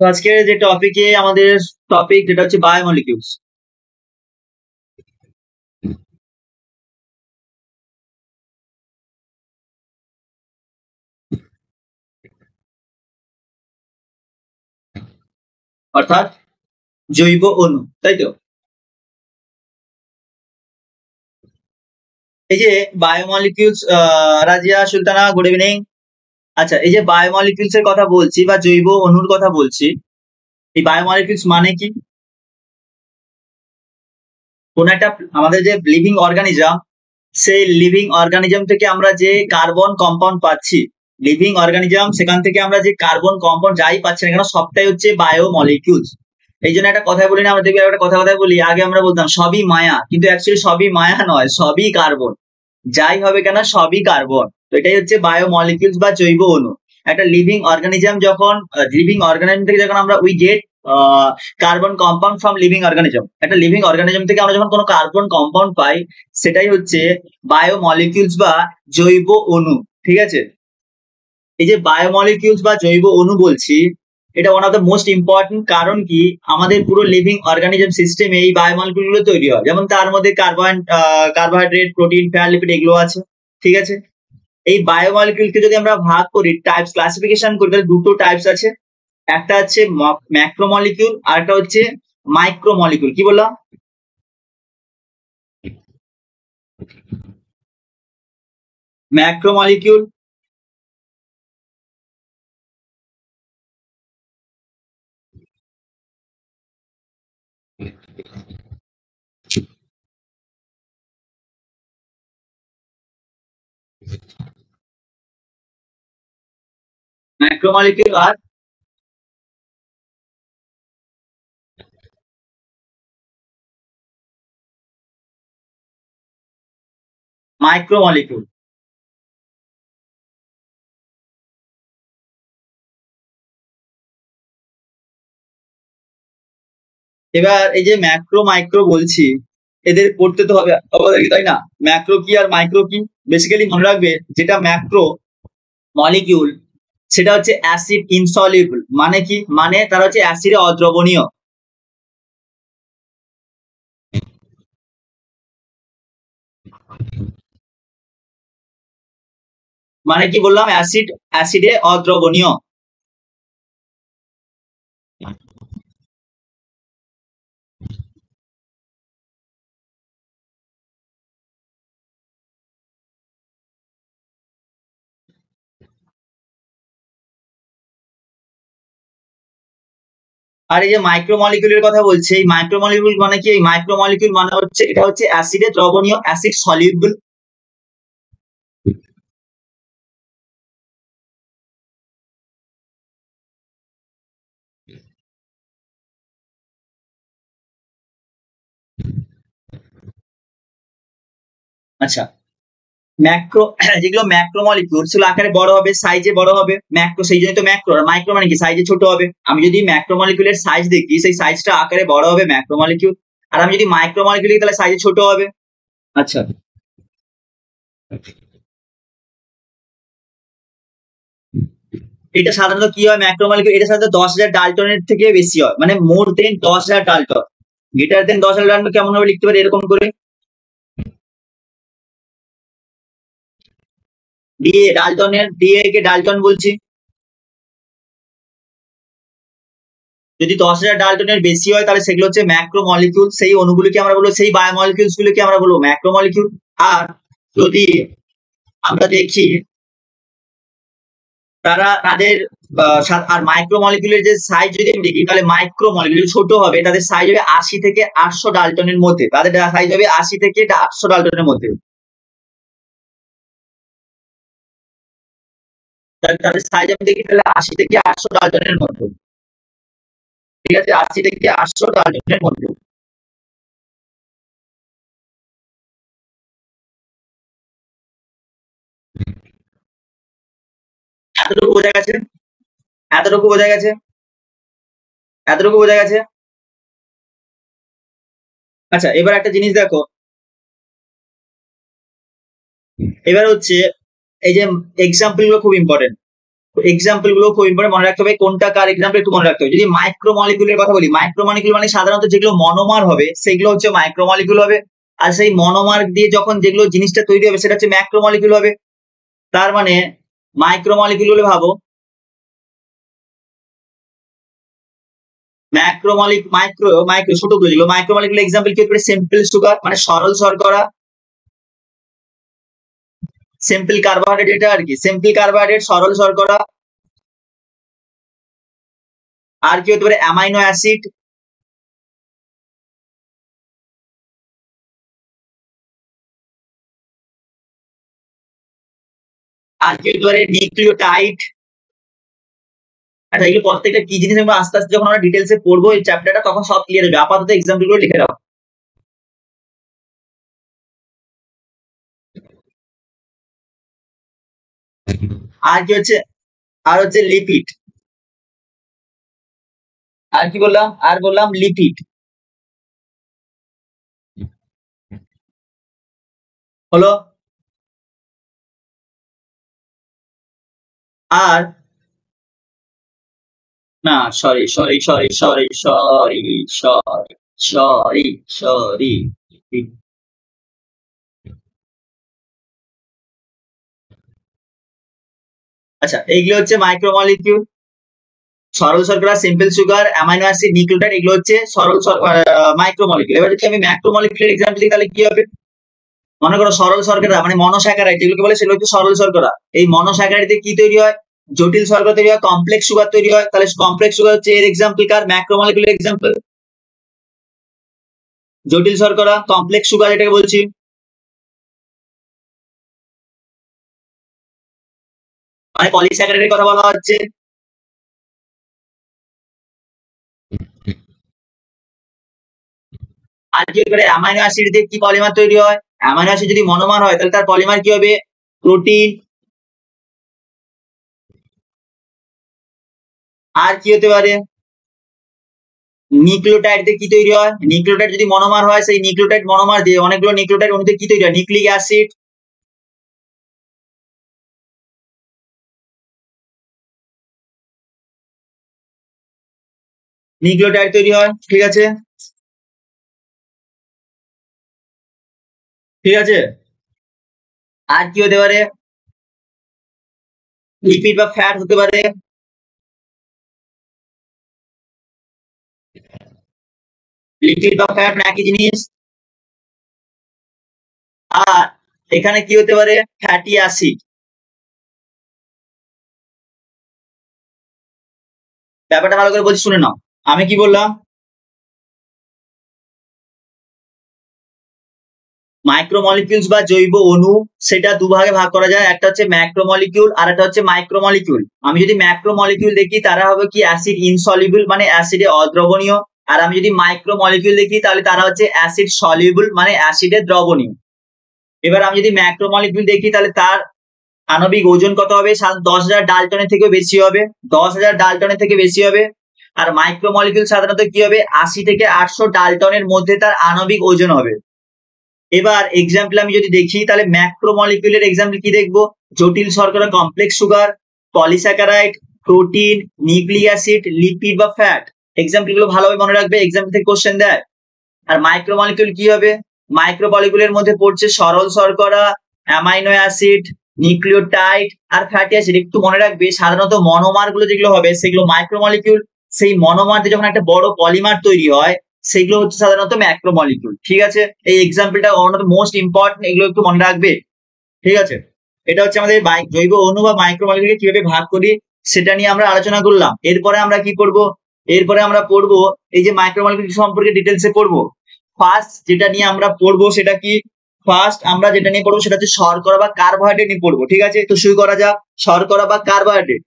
তো আজকে যে টপিকে আমাদের টপিক যেটা হচ্ছে বায়োমলিকিউলস। অর্থাৎ জৈব অণু, তাই তো? এই যে বায়োমলিকিউলস, রাজিয়া সুলতানা, গুড ইভিনিং। আচ্ছা, এই যে বায়োমলিকিউলস এর কথা বলছি বা জৈব অণুর কথা বলছি, এই বায়োমলিকিউলস মানে কি? কোন একটা আমাদের যে লিভিং অর্গানিজম, সেই লিভিং অর্গানিজম থেকে আমরা যে কার্বন কম্পাউন্ড পাচ্ছি, লিভিং অর্গানিজম সেখান থেকে আমরা যে কার্বন কম্পাউন্ড যাই পাচ্ছি না কেন, সবটাই হচ্ছে বায়োমলিকিউলস। এই জন্য একটা কথা বলি না, আমরা দেখবি একটা কথা বলি, আগে আমরা বলতাম সবই মায়া, কিন্তু অ্যাকচুয়ালি সবই মায়া নয়, সবই কার্বন। যাই হবে কেন সবই কার্বন। তো এটাই হচ্ছে বায়োমলিকিউলস বা জৈব অণু। একটা লিভিং অর্গানিজম যখন লিভিং অর্গানিজম থেকে যখন আমরা we get carbon compound from living organism, একটা লিভিং অর্গানিজম থেকে আমরা যখন কোনো কার্বন কম্পাউন্ড পাই, সেটাই হচ্ছে বায়োমলিকিউলস বা জৈব অণু। ঠিক আছে? এই যে বায়োমলিকিউলস বা জৈব অণু বলছি, এটা one of the most important. কারণ কি, আমাদের পুরো লিভিং অর্গানিজম সিস্টেমে এই বায়োমলিকিউল গুলো তৈরি হয়। যেমন তার মধ্যে কার্বোহাইড্রেট, প্রোটিন, ফ্যাট, লিপিড এগুলো আছে। ঠিক আছে? এই বায়োমলিকিউলকে যদি আমরা ভাগ করি, টাইপস ক্লাসিফিকেশন করি, তাহলে দুটো টাইপস আছে। একটা হচ্ছে ম্যাক্রোমলিকিউল, আর একটা হচ্ছে মাইক্রোমলিকিউল। কি বললাম? ম্যাক্রোমলিকিউল, ম্যাক্রোমলিকিউল আর মাইক্রোমলিকিউল। এবার এই যে ম্যাক্রো মাইক্রো বলছি, এদের পড়তে তো হবে আমাদের, তাই না? ম্যাক্রো কি আর মাইক্রো কি? বেসিক্যালি মনে রাখবে, যেটা ম্যাক্রো মলিকিউল সেটা হচ্ছে অ্যাসিড ইনসলিউবল। মানে কি? মানে তারা হচ্ছে অ্যাসিডে অদ্রবণীয়। মানে কি বললাম? অ্যাসিডে অদ্রবণীয়। আর এই যে মাইক্রোমলিকিউলের কথা বলছে, এই মাইক্রোমলিকিউল মানে কি? এই মাইক্রোমলিকিউল মানে হচ্ছে এটা হচ্ছে অ্যাসিডে দ্রবণীয়, অ্যাসিড সলিউবল। আচ্ছা, ম্যাক্রো যেগুলো ম্যাক্রোমলিকিউল সেগুলো আকারে বড় হবে, সাইজে বড় হবে। ম্যাক্রো সেই জন্য তো ম্যাক্রো, আর মাইক্রো মানে কি? সাইজে ছোট হবে। আমি যদি ম্যাক্রোমলিকিউলের সাইজ দেখি, সেই সাইজটা আকারে বড় হবে ম্যাক্রোমলিকিউল। আর আমি যদি মাইক্রোমলিকিউল দেখি, তাহলে সাইজে ছোট হবে। আচ্ছা, এটা সাধারণত কি হয় ম্যাক্রোমলিকিউল, এটা সাধারণত 10,000 ডাল্টনের থেকে বেশি হয়, মানে মোর দেন 10,000 ডাল্টন। গ্রেটার দেন 10,000 ডাল্টন কেমন ভাবে লিখতে পারি? এরকম করে, ডিএ ডাল্টনের, ডিএ কে ডাল্টন বলছি। যদি 10,000 ডাল্টনের বেশি হয়, তাহলে সেগুলো হচ্ছে ম্যাক্রোমলিকিউল। সেই অণুগুলিকে আমরা বলবো, সেই বায়োমলিকিউলস গুলিকে আমরা বলবো ম্যাক্রোমলিকিউল। আর যদি আমরা দেখি তারা তাদের আর মাইক্রোমলিকিউলের যে সাইজ যদি আমি দেখি, তাহলে মাইক্রোমলিকিউল ছোট হবে, তাদের সাইজ হবে 80 থেকে 800 ডাল্টনের মধ্যে। তাদের সাইজ হবে 80 থেকে 800 ডাল্টনের মধ্যে। তাদের সাইজ আমি দেখি, তাহলে 80 থেকে 800 ডাল্টনের মধ্যে। ঠিক আছে? 80 থেকে 800 ডাল্টনের মধ্যে। এতটুকু বোঝা গেছে? এতটুকু বোঝা গেছে? এতটুকু বোঝা গেছে? আচ্ছা, এবার একটা জিনিস দেখো। এবার হচ্ছে এই যে এক্সাম্পল গুলো খুব ইম্পর্টেন্ট। এক্সাম্পল গুলো খুব ইম্পর্টেন্ট, মনে রাখতে হবে কোনটা কার এক্সাম্পল একটু মনে রাখতে হবে। যদি মাইক্রোমলিকুলের কথা বলি, মাইক্রোমলিকুল মানে সাধারণত যেগুলো মনোমার হবে সেগুলো হচ্ছে মাইক্রোমলিকুল হবে, আর সেই মনোমার দিয়ে যখন যেগুলো জিনিসটা তৈরি হবে সেটা হচ্ছে ম্যাক্রোমলিকুল হবে। তার মানে মাইক্রোমলিকুল বলে ভাবো, মাইক্রো ছোটগুলো যেগুলো মাইক্রোমলিকুল এক্সাম্পল কি হতে পারে, সিম্পল সুগার মানে সরল শর্করা, সিম্পল কার্বোহাইড্রেট, এটা আর কি সিম্পল কার্বোহাইড্রেট সরল শর্করা। আর কি হতে পারে, অ্যামাইনো অ্যাসিড, আর কি হতে পারে, নিউক্লিওটাইড। আচ্ছা এগুলো প্রত্যেকটা কি জিনিস আমরা আস্তে আস্তে যখন আমরা ডিটেলসে পড়বো এই চ্যাপ্টারটা তখন সব ক্লিয়ার হবে, আপাতত এক্সাম্পল গুলো লিখে রাখো। আর কি হচ্ছে, আর হচ্ছে লিপিড। আর কি বললাম, আর বললাম লিপিড হলো। আর না, sorry sorry sorry sorry sorry sorry sorry sorry আচ্ছা এইগুলো হচ্ছে মাইক্রোমলিকিউল, সরল শর্করা, simple sugar, amino acid, nucleotide, এগুলো হচ্ছে সরল মাইক্রোমলিকিউল। এবার যদি আমি ম্যাক্রোমলিকিউলের এক্সাম্পল দিই তাহলে কি হবে, মনে করো সরল শর্করা মানে মনোস্যাকারাইড যেগুলোকে বলে সেগুলো হচ্ছে সরল শর্করা। এই মনোস্যাকারাইডে কি তৈরি হয়, জটিল শর্করা তৈরি হয়, কমপ্লেক্স সুগার তৈরি হয়। তাহলে কমপ্লেক্স সুগার হচ্ছে এর এক্সাম্পল কার, ম্যাক্রোমলিকুলার এক্সাম্পল জটিল শর্করা, কমপ্লেক্স সুগার এটাকে বলছি। মানে পলিস্যাকারাইডের কথা বলা হচ্ছে। আর কি করে অ্যামাইনো অ্যাসিড দিয়ে কি পলিমার তৈরি হয়, অ্যামাইনো অ্যাসিড যদি মনোমার হয় তাহলে তার পলিমার কি হবে, প্রোটিন। আর কি হতে পারে, নিউক্লিওটাইড দিয়ে কি তৈরি হয়, নিউক্লিওটাইড যদি মনোমার হয় সেই নিউক্লিওটাইড মনোমার দিয়ে অনেকগুলো নিউক্লিওটাইড অনুতে কি তৈরি হয়, নিউক্লিক অ্যাসিড। নিউক্লিওটাইড তৈরি হয়, ঠিক আছে, ঠিক আছে। আর কি হতে পারে, লিপিড বা ফ্যাট হতে পারে, লিপিড বা ফ্যাট একই জিনিস। আর এখানে কি হতে পারে, ফ্যাটি অ্যাসিড। ব্যাপারটা ভালো করে বলছি শুনে নাও, আমি কি বললাম, মাইক্রোমলিকিউলস বা জৈব অণু সেটা দুভাগে ভাগ করা যায়, একটা হচ্ছে ম্যাক্রোমলিকিউল আর একটা হচ্ছে মাইক্রোমলিকিউল। আমি যদি ম্যাক্রোমলিকিউল দেখি তারা হবে কি অ্যাসিড ইনসলিবল মানে অ্যাসিডে অদ্রবণীয়, আর আমি যদি মাইক্রোমলিকিউল দেখি তাহলে তারা হচ্ছে অ্যাসিড সলিউবল মানে অ্যাসিডে দ্রবণীয়। এবার আমি যদি ম্যাক্রোমলিকিউল দেখি তাহলে তার আণবিক ওজন কত হবে, 10,000 ডালটনের থেকেও বেশি হবে, 10,000 ডালটনের থেকে বেশি হবে। আর মাইক্রোমলিকিউল সাধারণত কি হবে, 80 থেকে 800 ডালটনের মধ্যে তার আণবিক ওজন হবে। এবার এক্সাম্পল আমি যদি দেখি তাহলে ম্যাক্রোমলিকিউলের এক্সাম্পল কি দেখবো, জটিল শর্করা, complex sugar, polysaccharide, protein, nucleic acid, lipid বা ফ্যাট। এক্সাম্পল গুলো ভালোভাবে মনে রাখবে, এক্সাম্পল থেকে কোশ্চেন দেয়। আর মাইক্রোমলিকিউল কি হবে, মাইক্রোমলিকিউলের মধ্যে পড়ছে সরল শর্করা, অ্যামাইনো অ্যাসিড, নিউক্লিওটাইড আর ফ্যাটি অ্যাসিড। একটু মনে রাখবে সাধারণত মনোমার গুলো যেগুলো হবে সেগুলো মাইক্রোমলিকিউল, সেই মনোমার দিয়ে যখন একটা বড় পলিমার তৈরি হয় সেগুলো হচ্ছে সাধারণত ম্যাক্রোমলিকিউল। ঠিক আছে, এই এক্সাম্পলটা মোস্ট ইম্পর্টেন্ট, এগুলো একটু মনে রাখবে। ঠিক আছে, এটা হচ্ছে আমাদের জৈব অণু বা মাইক্রোমলিকিউলকে কিভাবে ভাগ করি সেটা নিয়ে আমরা আলোচনা করলাম। এরপরে আমরা কি করব, এরপরে আমরা পড়বো এই যে মাইক্রোমলিকিউল সম্পর্কে ডিটেলসে পড়বো। ফার্স্ট যেটা নিয়ে আমরা পড়বো সেটা কি, ফার্স্ট আমরা যেটা নিয়ে পড়বো সেটা হচ্ছে শর্করা বা কার্বোহাইড্রেট নিয়ে পড়বো। ঠিক আছে, তো শুরু করা যাক, শর্করা বা কার্বোহাইড্রেট।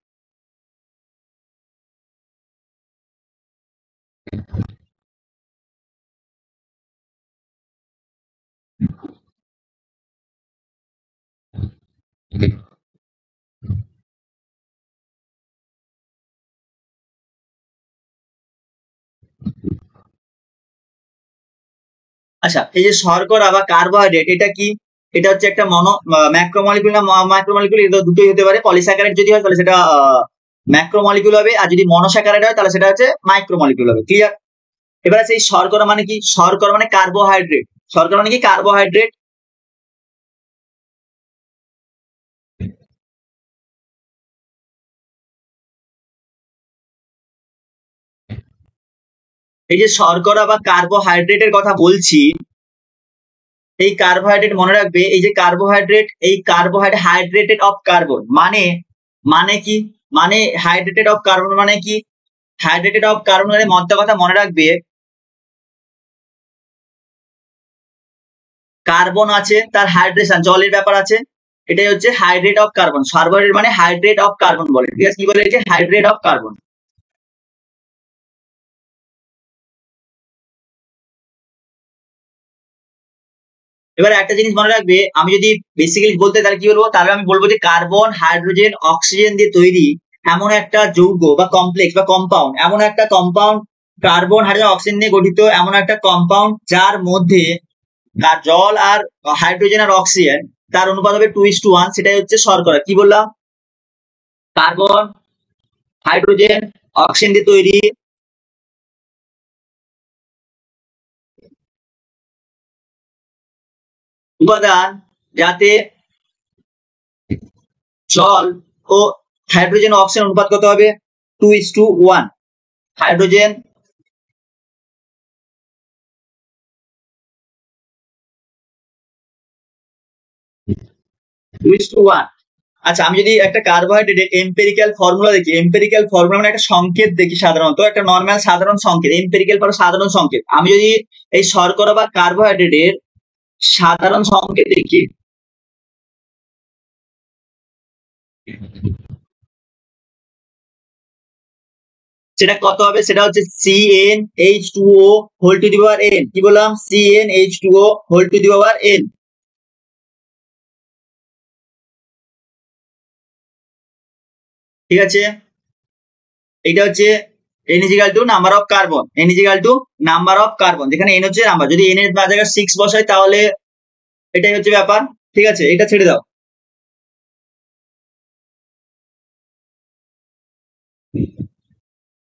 আচ্ছা এই যে শর্করা বা কার্বোহাইড্রেট এটা কি, এটা হচ্ছে একটা ম্যাক্রোমলিকুল না মাইক্রোমলিকুল, এটা দুটোই হতে পারে। পলিস্যাকারাইড যদি হয় তাহলে সেটা ম্যাক্রোমলিকুল হবে, আর যদি মনোস্যাকারাইড হয় তাহলে সেটা হচ্ছে মাইক্রোমলিকুল হবে। ক্লিয়ার? এবার আছে এই শর্করা মানে কি? শর্করা মানে কার্বোহাইড্রেট। শর্করা মানে কি? কার্বোহাইড্রেট। এই যে শর্করা বা কার্বোহাইড্রেটের কথা বলছি, এই কার্বোহাইড্রেট মনে রাখবে, এই যে কার্বোহাইড্রেট, এই কার্বোহাইড্রেট হাইড্রেটেড অফ কার্বন মানে কি? মানে হাইড্রেটেড অফ কার্বন মানে কি? হাইড্রেটেড অফ কার্বন মানে মধ্যে কথা মনে রাখবে, কার্বন আছে, তার হাইড্রেশন জলের ব্যাপার আছে, এটাই হচ্ছে হাইড্রেট অফ কার্বন। কার্বোহাইড্রেট মানে হাইড্রেট অফ কার্বন বলে, ঠিক আছে? কি বলে? যে হাইড্রেট অফ কার্বন। এবার একটা জিনিস মনে রাখবে, আমি যদি বেসিক্যালি বলতে তাহলে কি বলবো? তাহলে আমি বলবো যে কার্বন, হাইড্রোজেন, অক্সিজেন দিয়ে তৈরি এমন একটা যৌগ বা কমপ্লেক্স বা কম্পাউন্ড, এমন একটা কম্পাউন্ড, কার্বন, হাইড্রোজেন, অক্সিজেন নিয়ে গঠিত এমন একটা কম্পাউন্ড যার মধ্যে জল আর হাইড্রোজেন আর অক্সিজেন তার অনুপাত হবে 2:1। সেটাই হচ্ছে শর্করা। কি বললাম? কার্বন, হাইড্রোজেন, অক্সিজেন দিয়ে তৈরি উপাদান যাতে জল ও হাইড্রোজেন ও অক্সিজেন অনুপাত কত হবে? 2:1। হাইড্রোজেন 2:1। আচ্ছা, আমি যদি একটা কার্বোহাইড্রেটের এম্পেরিক্যাল ফর্মুলা দেখি, এম্পেরিক্যাল ফর্মুলা মানে একটা সংকেত দেখি, সাধারণত একটা নর্মাল সাধারণ সংকেত, এম্পেরিক্যাল মানে সাধারণ সংকেত। আমি যদি এই শর্করা বা কার্বোহাইড্রেটের সাধারণ সংকেত দেখি, সেটা কত হবে? সেটা হচ্ছে CnH2O whole to the power n। কি বললাম? CnH2O whole to the power n। ঠিক আছে? এটা হচ্ছে n is equal to number of carbon, n is equal to number of carbon, যেখানে n হচ্ছে নাম্বার। যদি n এর জায়গায় 6 বসাই তাহলে এটাই হচ্ছে ব্যাপার। ঠিক আছে? এটা ছেড়ে দাও।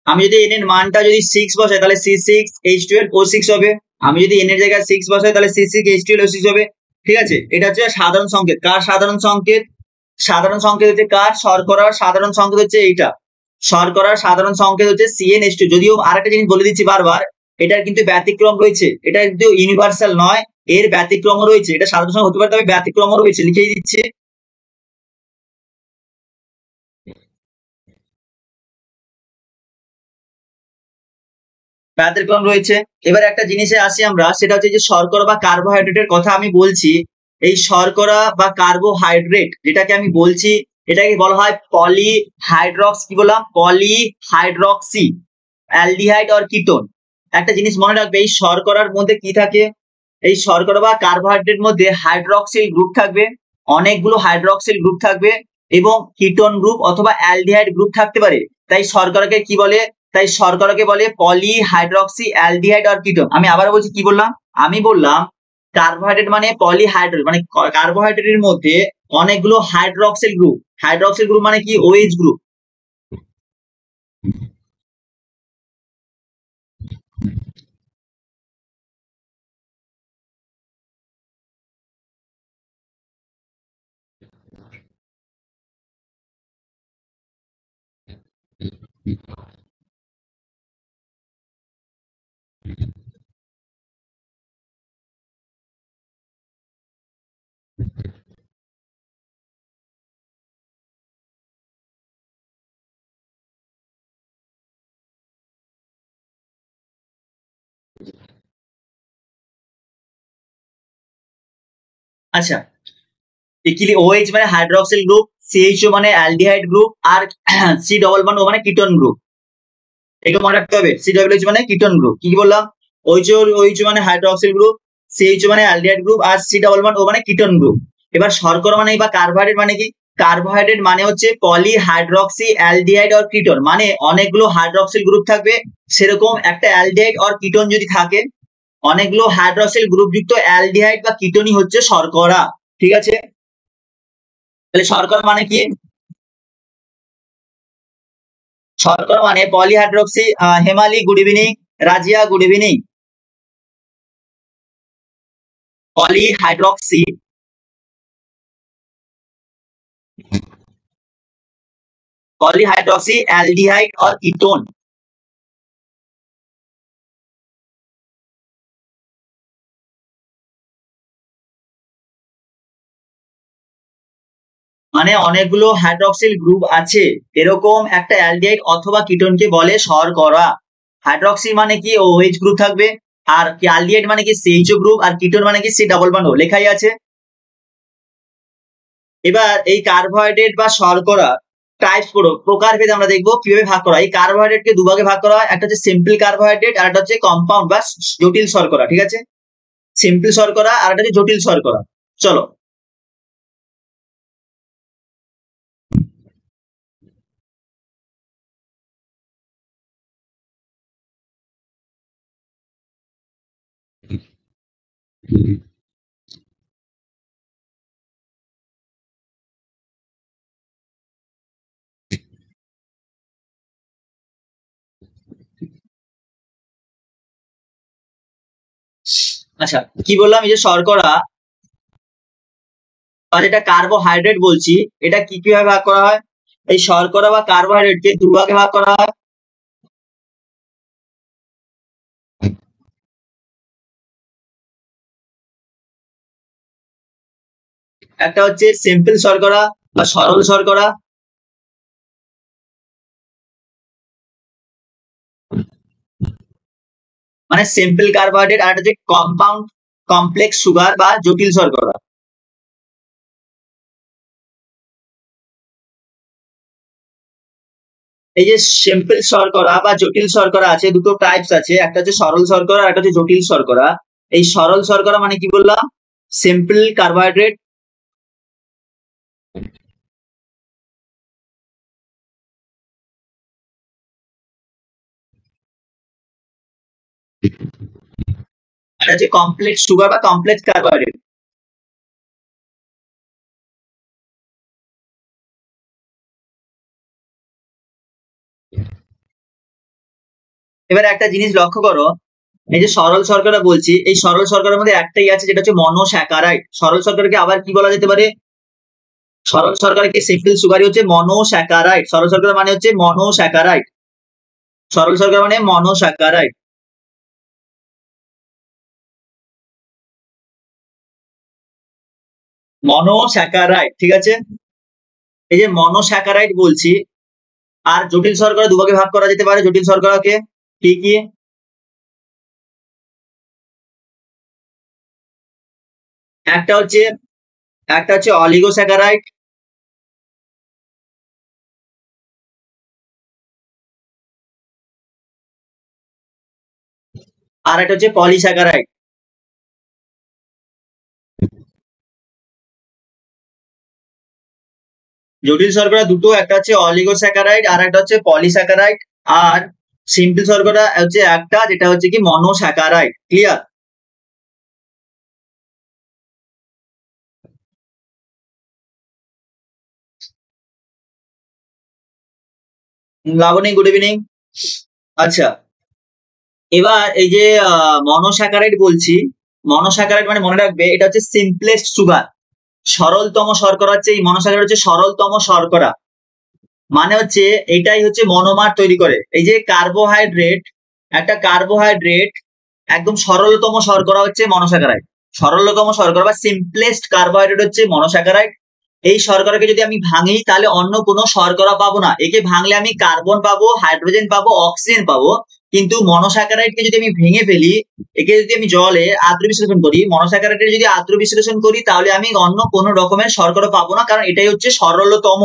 আমি যদি n এর মানটা যদি 6 বসাই তাহলে C6H12O6 হবে। আমি যদি n এর জায়গায় 6 বসাই তাহলে C6H12O6 হবে। ঠিক আছে? এটা হচ্ছে সাধারণ সংকেত। কার সাধারণ সংকেত? সাধারণ সংকেত হচ্ছে কার? শর্করার সাধারণ সংকেত হচ্ছে এইটা। শর্করার সাধারণ সংকেত হচ্ছে CnH2। যদিও আরেকটা জিনিস বলে দিচ্ছি বারবার, এটার কিন্তু ব্যতিক্রম রয়েছে, এটা কিন্তু ইউনিভার্সাল নয়, এর ব্যতিক্রমও রয়েছে। এটা সাধারণ সংকেত হতে পারে, তবে ব্যতিক্রমও রয়েছে, লিখেই দিচ্ছে। ব্যতিক্রম রয়েছে। এবার একটা জিনিসে আসি আমরা, সেটা হচ্ছে যে শর্করা বা কার্বোহাইড্রেটের কথা আমি বলছি। এই শর্করা বা কার্বোহাইড্রেট যেটাকে আমি বলছি, এটাকে বলা হয় পলিহাইড্রক্স। কি বললাম? Polyhydroxy aldehyde or ketone. একটা জিনিস মনে রাখবে, এই শর্করার মধ্যে কি থাকে? এই শর্করা বা কার্বোহাইড্রেট মধ্যে হাইড্রক্সিল গ্রুপ থাকবে, অনেকগুলো হাইড্রক্সিল গ্রুপ থাকবে, এবং কিটোন গ্রুপ অথবা অ্যালডিহাইড গ্রুপ থাকতে পারে। তাই শর্করাকে কি বলে? তাই শর্করাকে বলে পলিহাইড্রক্সি অ্যালডিহাইড অর কিটোন। আমি আবার বলছি, কি বললাম? আমি বললাম কার্বোহাইড্রেট মানে পলিহাইড্রেট, মানে কার্বোহাইড্রেটের মধ্যে অনেকগুলো হাইড্রক্সিল গ্রুপ। হাইড্রক্সিল গ্রুপ মানে কি? OH group. আচ্ছা, ইকিলি OH মানে হাইড্রক্সিল গ্রুপ, CHO মানে অ্যালডিহাইড গ্রুপ, আর C+1O মানে কিটোন গ্রুপ। এটা মনে রাখতে হবে, COOH মানে কিটোন গ্রুপ। কি বললাম? OH মানে হাইড্রক্সিল গ্রুপ, CHO মানে অ্যালডিহাইড গ্রুপ, আর C+1O মানে কিটোন গ্রুপ। এবার শর্করা মানে বা কার্বোহাইড্রেট মানে কি? কার্বোহাইড্রেট মানে হচ্ছে পলিহাইড্রক্সি অ্যালডিহাইড অর কিটোন, মানে অনেকগুলো হাইড্রক্সিল গ্রুপ থাকবে। সেরকম একটা অ্যালডিহাইড অর কিটোন যদি থাকে, অনেকগুলো হাইড্রক্সিল গ্রুপ যুক্ত অ্যালডিহাইড বা কিটোনই হচ্ছে শর্করা। ঠিক আছে, তাহলে শর্করা মানে কি? শর্করা মানে polyhydroxy. Hemali good evening, Razia good evening. Polyhydroxy polyhydroxy aldehyde और कीटोन। মানে অনেকগুলো হাইড্রক্সিল গ্রুপ আছে, এরকম একটা অ্যালডিহাইড অথবা কিটোনকে বলে শর্করা। হাইড্রক্সি মানে কি OH গ্রুপ থাকবে, আর অ্যালডিহাইড মানে কি CHO গ্রুপ, আর কিটোন মানে কি C ডাবল বন্ড O, লেখাই আছে। এবার এই কার্বোহাইড্রেট বা শর্করা টাইপস করো, প্রকারভেদ আমরা দেখবো কিভাবে ভাগ করা হয়। এই কার্বোহাইড্রেটকে দুভাগে ভাগ করা হয়, একটা হচ্ছে সিম্পল কার্বোহাইড্রেট আর একটা হচ্ছে কম্পাউন্ড বা জটিল শর্করা। ঠিক আছে, সিম্পল শর্করা আর একটা হচ্ছে জটিল শর্করা। চলো, আচ্ছা কি বললাম, এই যে শর্করা বা যেটা কার্বোহাইড্রেট বলছি, এটা কি কিভাবে ভাগ করা হয়? এই শর্করা বা কার্বোহাইড্রেটকে দুভাগে ভাগ করা হয়। একটা হচ্ছে সিম্পল শর্করা বা সরল শর্করা, মানে সিম্পল কার্বোহাইড্রেট, আর একটা হচ্ছে কম্পাউন্ড কমপ্লেক্স সুগার বা জটিল শর্করা। এই যে সিম্পল শর্করা বা জটিল শর্করা আছে, দুটো টাইপস আছে, একটা হচ্ছে সরল শর্করা আর একটা হচ্ছে জটিল শর্করা। এই সরল শর্করা মানে কি বললাম, সিম্পল কার্বোহাইড্রেট। আর হচ্ছে কমপ্লেক্স সুগার বা কমপ্লেক্স কার্বোহাইড্রেট। এবার একটা জিনিস লক্ষ্য করো, এই যে সরল শর্করা বলছি, এই সরল শর্করার মধ্যে একটাই আছে যেটা হচ্ছে মনোস্যাকারাইড। সরল শর্করাকে আবার কি বলা যেতে পারে? সরল শর্করাকে সিম্পল সুগারই হচ্ছে মনোস্যাকারাইড। সরল শর্করা মানে হচ্ছে মনোস্যাকারাইড। সরল শর্করা মানে মনোস্যাকারাইড। মনোস্যাকারাইড, ঠিক আছে। এই যে মনোস্যাকারাইড বলছি। আর জটিল শর্করা দুভাগে ভাগ করা যেতে পারে, জটিল শর্করাকে কি কি? একটা হচ্ছে অলিগোস্যাকারাইড, আর একটা হচ্ছে পলিস্যাকারাইড। জটিল শর্করা দুটো, একটা হচ্ছে অলিগোস্যাকারাইড আর একটা হচ্ছে পলিস্যাকারাইড। আর সিম্পল শর্করা হচ্ছে একটা, যেটা হচ্ছে কি monosaccharide. Clear? Labani good evening. আচ্ছা, এবার এই যে মনোস্যাকারাইড বলছি, মনোস্যাকারাইড মানে মনে রাখবে এটা হচ্ছে সিম্পলেস্ট সুগার। সরলতম শর্করা হচ্ছে এই মনোস্যাকারাইড, হচ্ছে সরলতম শর্করা। মানে হচ্ছে এটাই হচ্ছে মনোমার তৈরি করে। এই যে কার্বোহাইড্রেট, একটা কার্বোহাইড্রেট একদম সরলতম শর্করা হচ্ছে মনোস্যাকারাইড। সরলতম শর্করা বা সিম্পলেস্ট কার্বোহাইড্রেট হচ্ছে মনোস্যাকারাইড। এই শর্করাকে যদি আমি ভাঙি তাহলে অন্য কোনো শর্করা পাবো না, একে ভাঙলে আমি কার্বন পাবো, হাইড্রোজেন পাবো, অক্সিজেন পাবো। কিন্তু মনোস্যাকারাইডকে যদি আমি ভেঙে ফেলি, একে যদি আমি জলে আদ্র বিশ্লেষণ করি, মনোস্যাকারাইডের যদি আদ্র বিশ্লেষণ করি, তাহলে আমি অন্য কোনো রকমের শর্করা পাবো না, কারণ এটাই হচ্ছে সরলতম।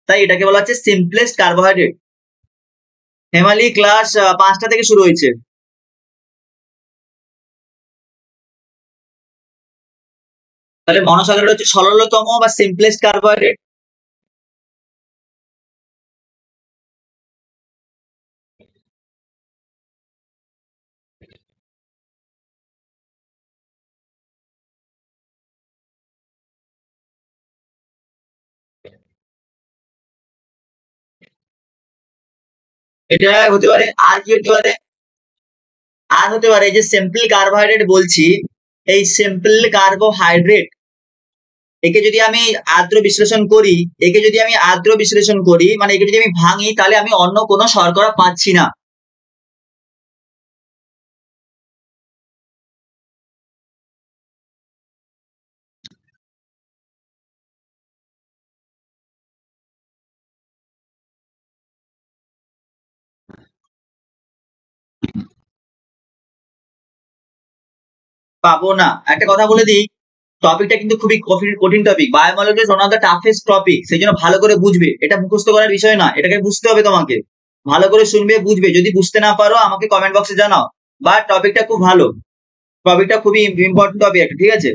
তাই এটাকে বলা হচ্ছে সিম্পলেস্ট কার্বোহাইড্রেট। হেমালি ক্লাস 5টা থেকে শুরু হয়েছে। তাহলে মনোস্যাকারাইড হচ্ছে সরলতম বা সিম্পলেস্ট কার্বোহাইড্রেট। এটা হতে পারে, আর কি হতে পারে, আর হতে পারে যে সিম্পল কার্বোহাইড্রেট বলছি, এই সিম্পল কার্বোহাইড্রেট একে যদি আমি আদ্র বিশ্লেষণ করি, একে যদি আমি আদ্র বিশ্লেষণ করি মানে একে যদি আমি ভাঙি, তাহলে আমি অন্য কোনো শর্করা পাচ্ছি না। পাবো না। একটা কথা বলে দিই, টপিকটা কিন্তু খুবই কঠিন topic, biomolecule is one of the toughest topic, সেই জন্য ভালো করে বুঝবে, এটা মুখস্থ করার বিষয় না, এটাকে বুঝতে হবে তোমাকে, ভালো করে শুনবে বুঝবে, যদি বুঝতে না পারো আমাকে কমেন্ট বক্সে জানাও। বাট টপিকটা খুব ভালো, টপিকটা খুবই ইম্পর্টেন্ট টপিক একটা, ঠিক আছে।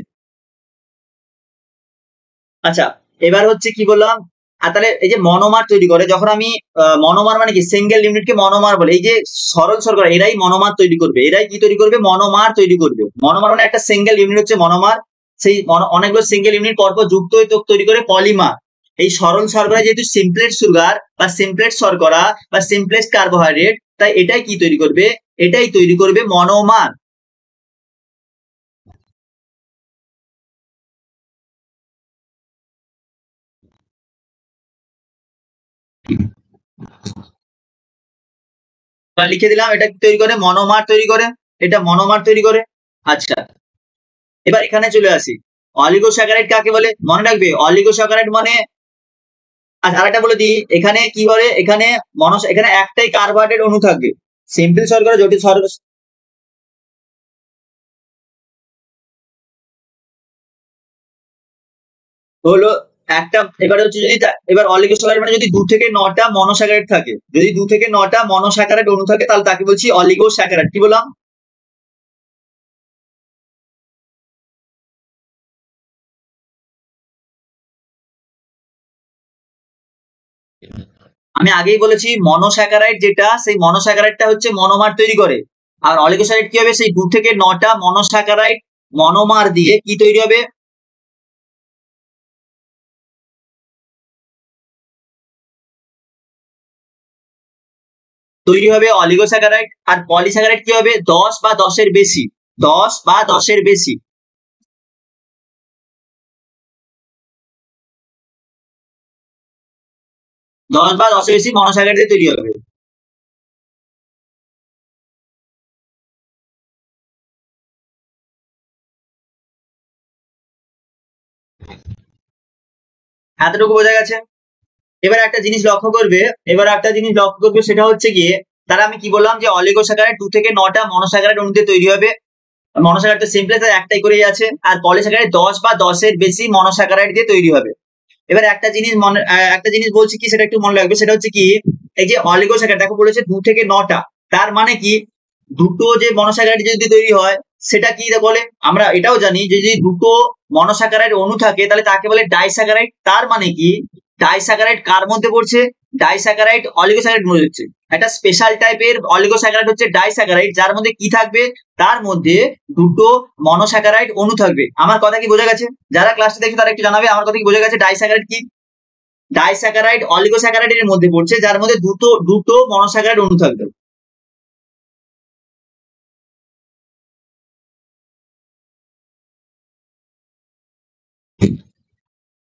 আচ্ছা, এবার হচ্ছে কি বললাম, আর তাহলে এই যে মনোমার তৈরি করে, যখন আমি মনোমার মানে কি, সিঙ্গেল ইউনিটকে মনোমার বলে, এই যে সরল শর্করা এরাই মনোমার তৈরি করবে, এরাই কি তৈরি করবে, মনোমার তৈরি করবে। মনোমার মানে একটা সিঙ্গেল ইউনিট হচ্ছে মনোমার, সেই অনেকগুলো সিঙ্গেল ইউনিট পরপর যুক্ত হয়ে তৈরি করে পলিমার। এই সরল শর্করা যেহেতু সিম্পলেট সুগার বা সিম্পলেট শর্করা বা সিম্পলেট কার্বোহাইড্রেট, তাই এটাই কি তৈরি করবে, এটাই তৈরি করবে মনোমার। লিখে দিলাম, এটা তৈরি করে মনোমার তৈরি করে, এটা মনোমার তৈরি করে। আচ্ছা, এবার এখানে চলে আসি, অলিগোস্যাকারাইড কাকে বলে মনে রাখবে, অলিগোস্যাকারাইড মানে, আচ্ছা আরেকটা বলে দিই, এখানে কি করে, এখানে এখানে একটাই কার্বোহাইড্রেট অণু থাকবে, সিম্পল শর্করা জটিল শর্করা হলো একটা। এবারে হচ্ছে যদি এবার অলিগোস্যাকারাইড মানে যদি 2 থেকে 9টা মনোস্যাকারাইড থাকে, যদি 2 থেকে 9টা মনোস্যাকারাইড অণু থাকে, তাহলে তাকে বলছি অলিগোস্যাকারাইড। কি বললাম, আমি আগেই বলেছি মনোস্যাকারাইড যেটা, সেই মনোস্যাকারাইডটা হচ্ছে মনোমার তৈরি করে, আর অলিগোস্যাকারাইড কি হবে, সেই 2 থেকে 9টা মনোস্যাকারাইড মনোমার দিয়ে কি তৈরি হবে, তৈরি হবে অলিগোস্যাকারাইড। আর পলিস্যাকারাইড কি হবে, 10 বা 10-এর বেশি, 10 বা 10-এর বেশি, 10 বা 10-এর বেশি মনোস্যাকারাইড দিয়ে তৈরি হবে। এতটুকু বোঝা গেছে। এবার একটা জিনিস লক্ষ্য করবে, এবার একটা জিনিস লক্ষ্য করবে, সেটা হচ্ছে গিয়ে, তারা আমি কি বললাম যে অলিগোস্যাকারাইড 2 থেকে 9টা মনোস্যাকারাইড অণু দিয়ে তৈরি হবে, মনোস্যাকারাইড তো সিম্পল একটাই করেই আছে, আর পলিস্যাকারাইড 10 বা 10-এর বেশি মনোস্যাকারাইড দিয়ে তৈরি হবে। এবার একটা জিনিস মনে, একটা জিনিস বলছি কি, সেটা একটু মনে রাখবে, সেটা হচ্ছে কি, এই যে অলিগোস্যাকারাইড দেখো বলেছে 2 থেকে 9টা, তার মানে কি, দুটো যে মনোস্যাকারাইড যদি তৈরি হয়, সেটা কি বলে, আমরা এটাও জানি যে যদি দুটো মনোস্যাকারাইড অণু থাকে, তাহলে তাকে বলে ডাইস্যাকারাইড। তার মানে কি, ডাইস্যাকারাইড কার মধ্যে পড়ছে, ডাইস্যাকারাইড অলিগোস্যাকারাইড মধ্যে হচ্ছে, একটা স্পেশাল টাইপের অলিগোস্যাকারাইড হচ্ছে ডাইস্যাকারাইড, যার মধ্যে কি থাকবে, তার মধ্যে দুটো মনোস্যাকারাইড অণু থাকবে। আমার কথা কি বোঝা গেছে, যারা ক্লাসটা দেখছে তারা একটু জানাবে আমার কথা কি বোঝা গেছে, ডাইস্যাকারাইড কি, ডাইস্যাকারাইড অলিগোস্যাকারাইডের মধ্যে পড়ছে, যার মধ্যে দুটো দুটো মনোস্যাকারাইড অণু থাকবে।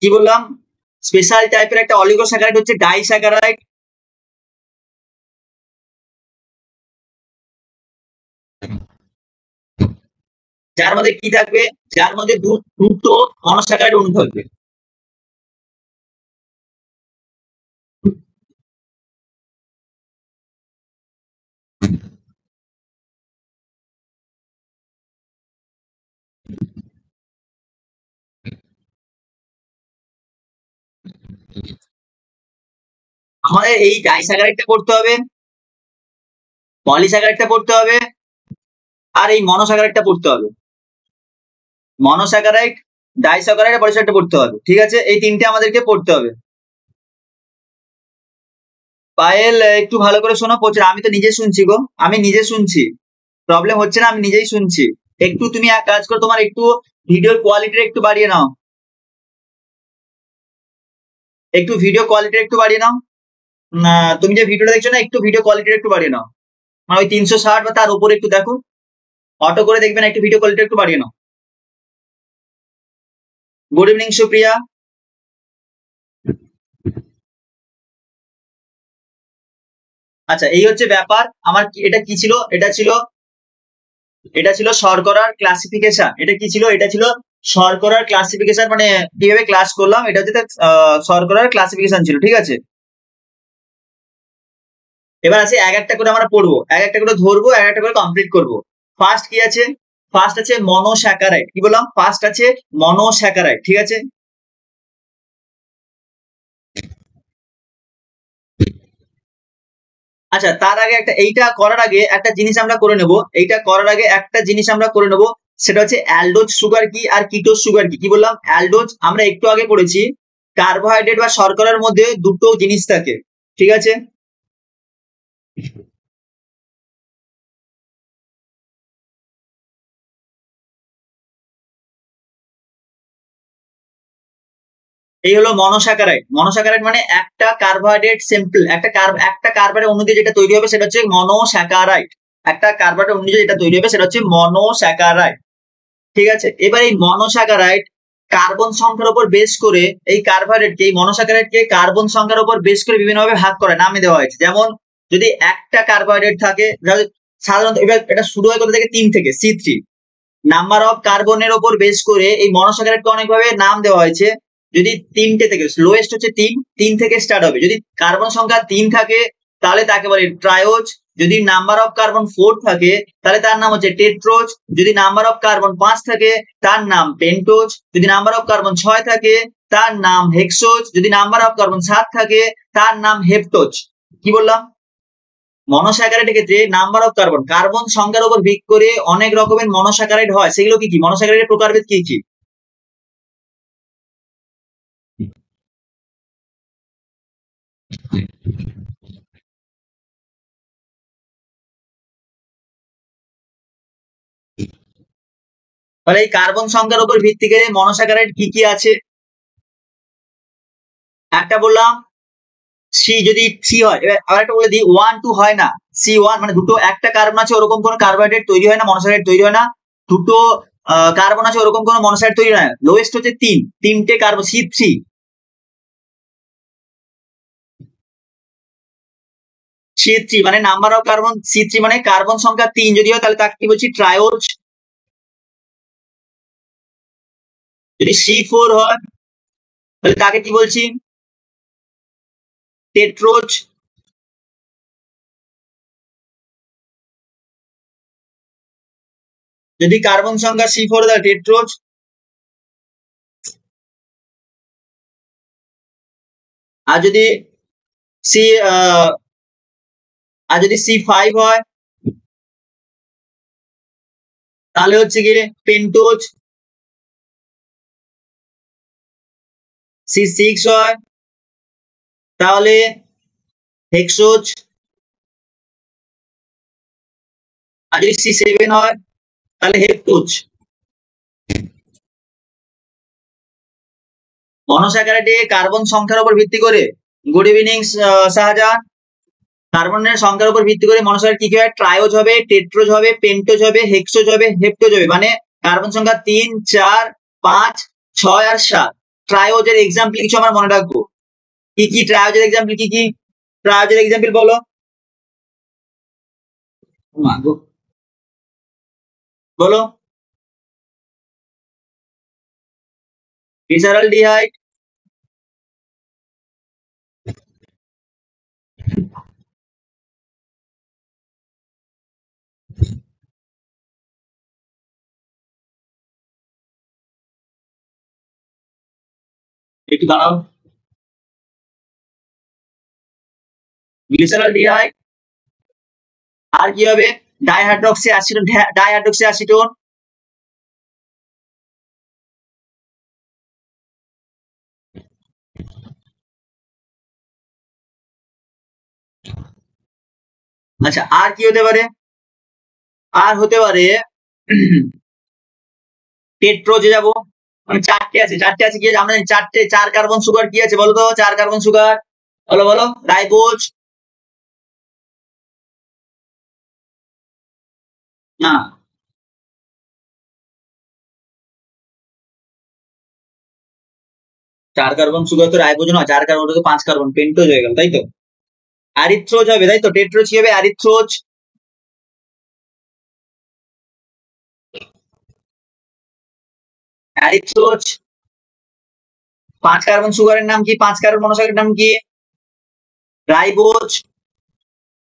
কি বললাম, স্পেশাল টাইপের একটা অলিগোস্যাকারাইড হচ্ছে ডাইস্যাকারাইড, যার মধ্যে কি থাকবে, যার মধ্যে দুটো মনোস্যাকারাইড অণু থাকবে। আমাদের এই ডাইস্যাকারাইডটা পড়তে হবে, পলিস্যাকারাইডটা পড়তে হবে, আর এই মনোস্যাকারাইডটা পড়তে হবে, মনোস্যাকারাইড, ডাইস্যাকারাইড আর পলিস্যাকারাইডটা পড়তে হবে, ঠিক আছে, এই তিনটে আমাদেরকে পড়তে হবে। পায়েল একটু ভালো করে শোনো, পড়ছে, আমি তো নিজে শুনছি গো, আমি নিজে শুনছি, প্রবলেম হচ্ছে না, আমি নিজেই শুনছি। একটু তুমি এক কাজ করো, তোমার একটু ভিডিওর কোয়ালিটিটা একটু বাড়িয়ে নাও, একটু ভিডিও কোয়ালিটি একটু বাড়িয়ে নাও। তুমি যে ভিডিওটা দেখছো না, একটু ভিডিও কোয়ালিটি একটু বাড়িয়ে নাও, মানে ওই 360 বা তার উপরে একটু দেখো, অটো করে দেখবে না, একটু ভিডিও কোয়ালিটি একটু বাড়িয়ে নাও। Good evening Supriya. আচ্ছা, এই হচ্ছে ব্যাপার আমার। এটা কি ছিল? এটা ছিল শর্করার ক্লাসিফিকেশন। এটা কি ছিল? এটা ছিল শর্করার ক্লাসিফিকেশন, মানে কিভাবে ক্লাস করলাম, এটা হচ্ছে শর্করার ক্লাসিফিকেশন ছিল, ঠিক আছে। এবার আছে এক একটা করে আমরা পড়বো, এক একটা করে ধরবো, এক একটা করে কমপ্লিট করব। ফার্স্ট কি আছে? ফার্স্ট আছে মনোস্যাকারাইড। কি বললাম? ফার্স্ট আছে মনোস্যাকারাইড, ঠিক আছে। আচ্ছা, তার আগে এইটা করার আগে একটা জিনিস আমরা করে নেব। এইটা করার আগে একটা জিনিস আমরা করে নেব, সেটা হচ্ছে অ্যালডোজ সুগার কি আর কিটোজ সুগার কি। কি বললাম? অ্যালডোজ আমরা একটু আগে পড়েছি, কার্বোহাইড্রেট বা শর্করার মধ্যে দুটো জিনিস থাকে, ঠিক আছে। এই হলো মনোস্যাকারাইড। মনোস্যাকারাইড মানে একটা কার্বোহাইড্রেট সিম্পল, একটা কার্বোহাইড্রেট অণু দিয়ে যেটা তৈরি হবে সেটা হচ্ছে মনোস্যাকারাইড। একটা কার্বোহাইড্রেট অণু দিয়ে যেটা তৈরি হবে সেটা হচ্ছে মনোস্যাকারাইড, ঠিক আছে। এবার এই মনোস্যাকারাইড কার্বন সংখ্যার উপর বেস করে, এই কার্বোহাইড্রেটকে, এই মনোস্যাকারাইডকে কার্বন সংখ্যার উপর বেস করে বিভিন্ন ভাবে ভাগ করে নামে দেওয়া হয়েছে। যেমন যদি একটা কার্বোহাইড্রেট থাকে, সাধারণত এবার এটা শুরু হয় কোথা থেকে? 3 থেকে, C3। নাম্বার অফ কার্বনের উপর বেস করে এই মনোস্যাকারাইডকে অনেকভাবে নাম দেওয়া হয়েছে। যদি 3টে থেকে, লোয়েস্ট হচ্ছে 3 থেকে স্টার্ট হবে। যদি কার্বন সংখ্যা 3 থাকে তাহলে তাকে বলে ট্রায়োজ। যদি নাম্বার অফ কার্বন 4 থাকে তাহলে তার নাম হচ্ছে টেট্রোজ। যদি নাম্বার অফ কার্বন 5 থাকে তার নাম পেন্টোজ। যদি নাম্বার অফ কার্বন 6 থাকে তার নাম হেক্সোজ। যদি নাম্বার অফ কার্বন 7 থাকে তার নাম হেপ্টোজ। কি বললাম? মনোস্যাকারাইডের ক্ষেত্রে নাম্বার অফ কার্বন সংখ্যার উপর ভিত্তি করে অনেক রকমের মনোস্যাকারাইড হয়। সেগুলো কি কি? মনোস্যাকারাইডের প্রকারভেদ কি কি? তাহলে এই কার্বন সংখ্যার উপর ভিত্তি করে মনোস্যাকারাইড কি কি আছে? একটা বললাম সি, যদি সি হয়। এবার আবার একটা বলে দিই, 1 2 হয় না। C1 মানে দুটো, একটা কার্বন আছে ওরকম কোনো কার্বোহাইড্রেট তৈরি হয় না, মনোস্যাকারাইড তৈরি হয় না। দুটো কার্বন আছে ওরকম কোনো মনোস্যাকারাইড তৈরি হয় না। লোয়েস্ট হচ্ছে 3টে কার্বন, C3। C3 মানে নাম্বার অফ কার্বন, C3 মানে কার্বন সংখ্যা 3 যদি হয় তাহলে তাকে কি বলছি? ট্রায়োজ। যদি C4 হয় তাহলে তাকে কি বলছি? টেট্রোজ। যদি কার্বন সংখ্যা C4 তাহলে টেট্রোজ। আর যদি সি আর যদি C5 হয় তাহলে হচ্ছে গিয়ে পেন্টোজ। C6 হয় তাহলে হেক্সোজ। আর যদি C7 হয় তাহলে হেপ্টোজ। মনোস্যাকারাইডে কার্বন সংখ্যার উপর ভিত্তি করে, গুড ইভিনিং শাহজাহান, কার্বনের সংখ্যার উপর ভিত্তি করে মনোস্যাকারাইড কি কি হয়? ট্রায়োজ হবে, টেট্রোজ হবে, পেন্টোজ হবে, হেক্সোজ হবে, হেপ্টোজ হবে। মানে কার্বন সংখ্যা 3 4 5 6 আর 7। ট্রায়োজের এক্সাম্পল কিছু আমরা মনে রাখবো। কি কি ট্রায়োজের এক্সাম্পল? কি কি ট্রায়োজের এক্সাম্পল বলো? বলো। গ্লিসারলডিহাইড, একটু দাঁড়াও। গ্লিসারলডিহাইড, আর কি হবে? Dihydroxy acetone, dihydroxy acetone. আচ্ছা, আর কি হতে পারে? আর হতে পারে টেট্রোজে যাব। মানে চারটে আছে কি আছে? আমরা জানি চারটে, 4 কার্বন সুগার কি আছে বলতো? 4 কার্বন সুগার বলো বলো, রাইবোজ না, 4 কার্বন সুগার তো রাইবোজ নয়, 4 কার্বন তো 5 কার্বন, পেন্টোজ হয়ে গেল, তাই তো? অ্যারিথ্রোজ হবে, তাই তো? টেট্রোজ কি হবে? অ্যারিথ্রোজ। অ্যারিথ্রোজ। 5 কার্বন সুগারের নাম কি? 5 কার্বন মনোসাইকের নাম কি? রাইবোজ।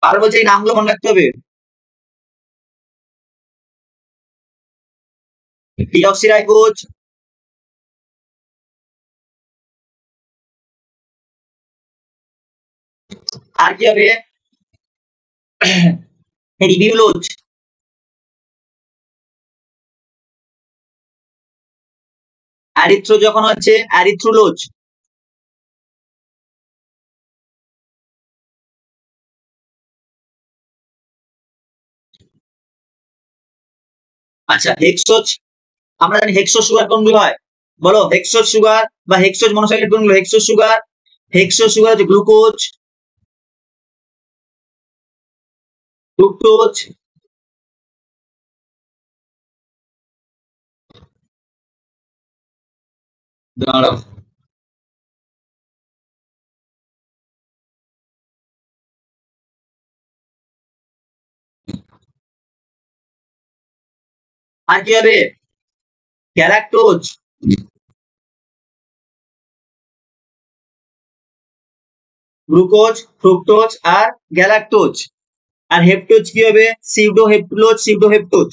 আর বলছে এই নামগুলো মনে রাখতে হবে। ডিঅক্সিরাইবোজ। আর কি হবে? রিবিউলোজ। অ্যারিথ্রো যখন হচ্ছে অ্যারিথ্রুলোজ। আচ্ছা, হেক্সোজ। আমরা জানি হেক্সোজ সুগার কোনগুলো হয়? বলো, হেক্সোজ সুগার বা হেক্সোজ মনোসাইকেট কোনগুলো? হেক্সোজ সুগার, হেক্সোজ সুগার হচ্ছে গ্লুকোজ, ফ্রুক্টোজ, দাঁড়াও, আর কি হবে? গ্যালাক্টোজ। গ্লুকোজ, ফ্রুক্টোজ আর গ্যালাক্টোজ। আর হেপ্টোজ কি হবে? Pseudo heptulose, pseudo heptose.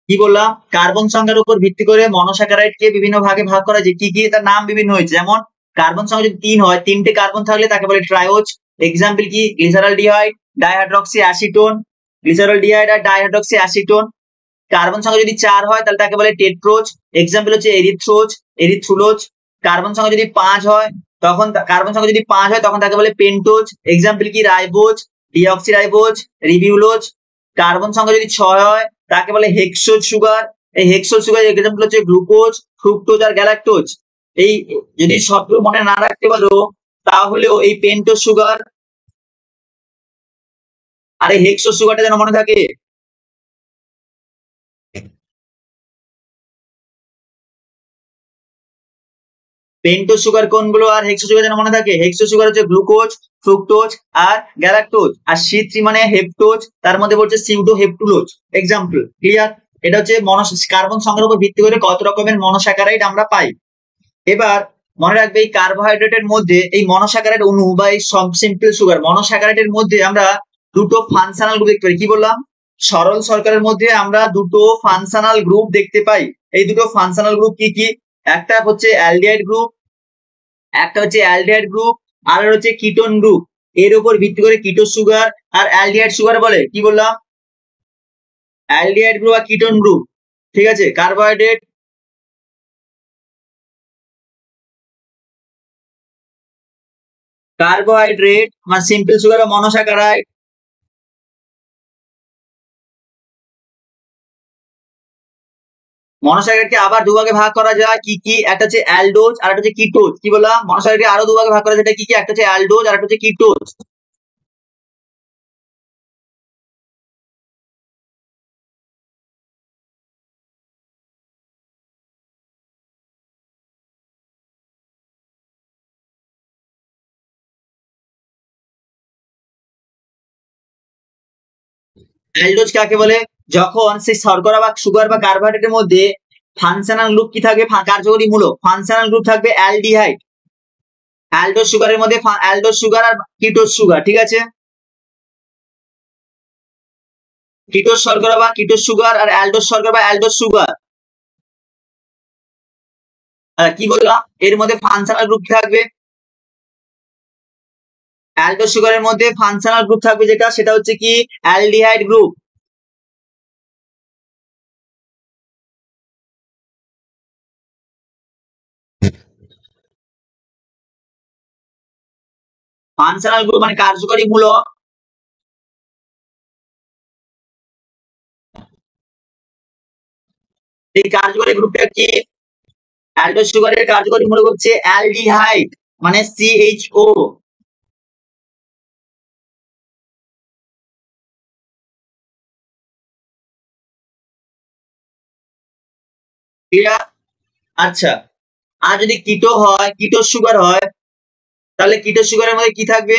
কি বললাম? কার্বন সংখ্যার উপর ভিত্তি করে মনোস্যাকারাইড কে বিভিন্ন ভাগে ভাগ করা যায়। কি কি? তার নাম বিভিন্ন হয়েছে। যেমন কার্বন সংখ্যা যদি 3 হয়, 3টে কার্বন থাকলে তাকে বলে ট্রায়োজ। এক্সাম্পল কি? গ্লিসারলডিহাইড, ডাইহাইড্রক্সি অ্যাসিটোন, গ্লিসারলডিহাইড আর ডাইহাইড্রক্সি অ্যাসিটোন। কার্বন সংখ্যা যদি 4 হয় তাহলে তাকে বলে টেট্রোজ। এক্সাম্পল হচ্ছে এরিথ্রোজ, এরিথ্রুলোজ। কার্বন সংখ্যা যদি 5 হয়, তখন কার্বন সংখ্যা যদি 5 হয় তখন তাকে বলে পেন্টোজ। এক্সাম্পল কি? Ribose, deoxyribose, ribulose. কার্বন সংখ্যা যদি 6 হয় তাকে বলে হেক্সোজ সুগার। এই হেক্সোজ সুগার এক্সাম্পল হচ্ছে গ্লুকোজ, ফ্রুক্টোজ আর গ্যালাক্টোজ। এই যদি সবগুলো মনে না রাখতে পারো তাহলেও এই পেন্টোজ সুগার আর এই হেক্সোজ সুগারটা যেন মনে থাকে। পেন্টোজ সুগার কোনগুলো আর হেক্সো সুগার যেন মনে থাকে? হেক্সো সুগার হচ্ছে গ্লুকোজ, ফ্রুক্টোজ আর গ্যালাক্টোজ। আর C3 মানে হেপ্টোজ, তার মধ্যে বলছে সিউডো হেপ্টুলোজ। Example clear? এটা হচ্ছে কার্বন সংখ্যার উপর ভিত্তি করে কত রকমের মনোস্যাকারাইড আমরা পাই। এবার মনে রাখবে এই কার্বোহাইড্রেটের মধ্যে এই মনোস্যাকারাইড অণু বা এই সব সিম্পল সুগার মনোস্যাকারাইডের মধ্যে আমরা দুটো ফাংশনাল গ্রুপ দেখতে পাই। কি বললাম? সরল শর্করার মধ্যে আমরা দুটো ফাংশনাল গ্রুপ দেখতে পাই। এই দুটো ফাংশনাল গ্রুপ কি কি? একটা হচ্ছে অ্যালডিহাইড গ্রুপ, একটা হচ্ছে অ্যালডিহাইড গ্রুপ, আর হচ্ছে কিটোন গ্রুপ। এর উপর ভিত্তি করে কিটো সুগার আর অ্যালডিহাইড সুগার বলে। কি বললাম? অ্যালডিহাইড গ্রুপ আর কিটোন গ্রুপ। ঠিক আছে? কার্বোহাইড্রেট, কার্বোহাইড্রেট মানে সিম্পল সুগার বা মনোস্যাকারাইড। মনোস্যাকারাইডকে আবার দুভাগে ভাগ করা যায়। কি কি? একটা হচ্ছে অ্যালডোজ আর একটা হচ্ছে কিটোজ। কি বললাম? মনোস্যাকারাইডকে আরো দুভাগে ভাগ করা যায়। এটা কি কি? একটা হচ্ছে অ্যালডোজ আর একটা হচ্ছে কিটোজ। অ্যালডোজ কাকে বলে? যখন সেই শর্করা বা সুগার বা কার্বোহাইড্রেটের মধ্যে ফাংশনাল গ্রুপ কি থাকবে? কার্যকরী মূলক ফাংশনাল গ্রুপ থাকবে অ্যালডিহাইড। অ্যালডোজ সুগারের মধ্যে অ্যালডোজ সুগার আর কিটোজ সুগার। ঠিক আছে? কিটোজ শর্করা বা কিটোজ সুগার আর অ্যালডোজ শর্করা বা অ্যালডোজ সুগার। কি বললাম? এর মধ্যে ফাংশনাল গ্রুপ থাকবে। অ্যালডোজ সুগারের মধ্যে ফাংশনাল গ্রুপ থাকবে যেটা, সেটা হচ্ছে কি? Aldehyde group. ফাংশনাল গ্রুপ মানে কার্যকরী মূলক। এই কার্যকরী গ্রুপটা কি? অ্যালডোজ সুগারের কার্যকরী মূলক হচ্ছে অ্যালডিহাইড, মানে CHO। আচ্ছা, আর যদি কিটো হয়, কিটো সুগার হয়, তাহলে কিটো সুগারের মধ্যে কি থাকবে?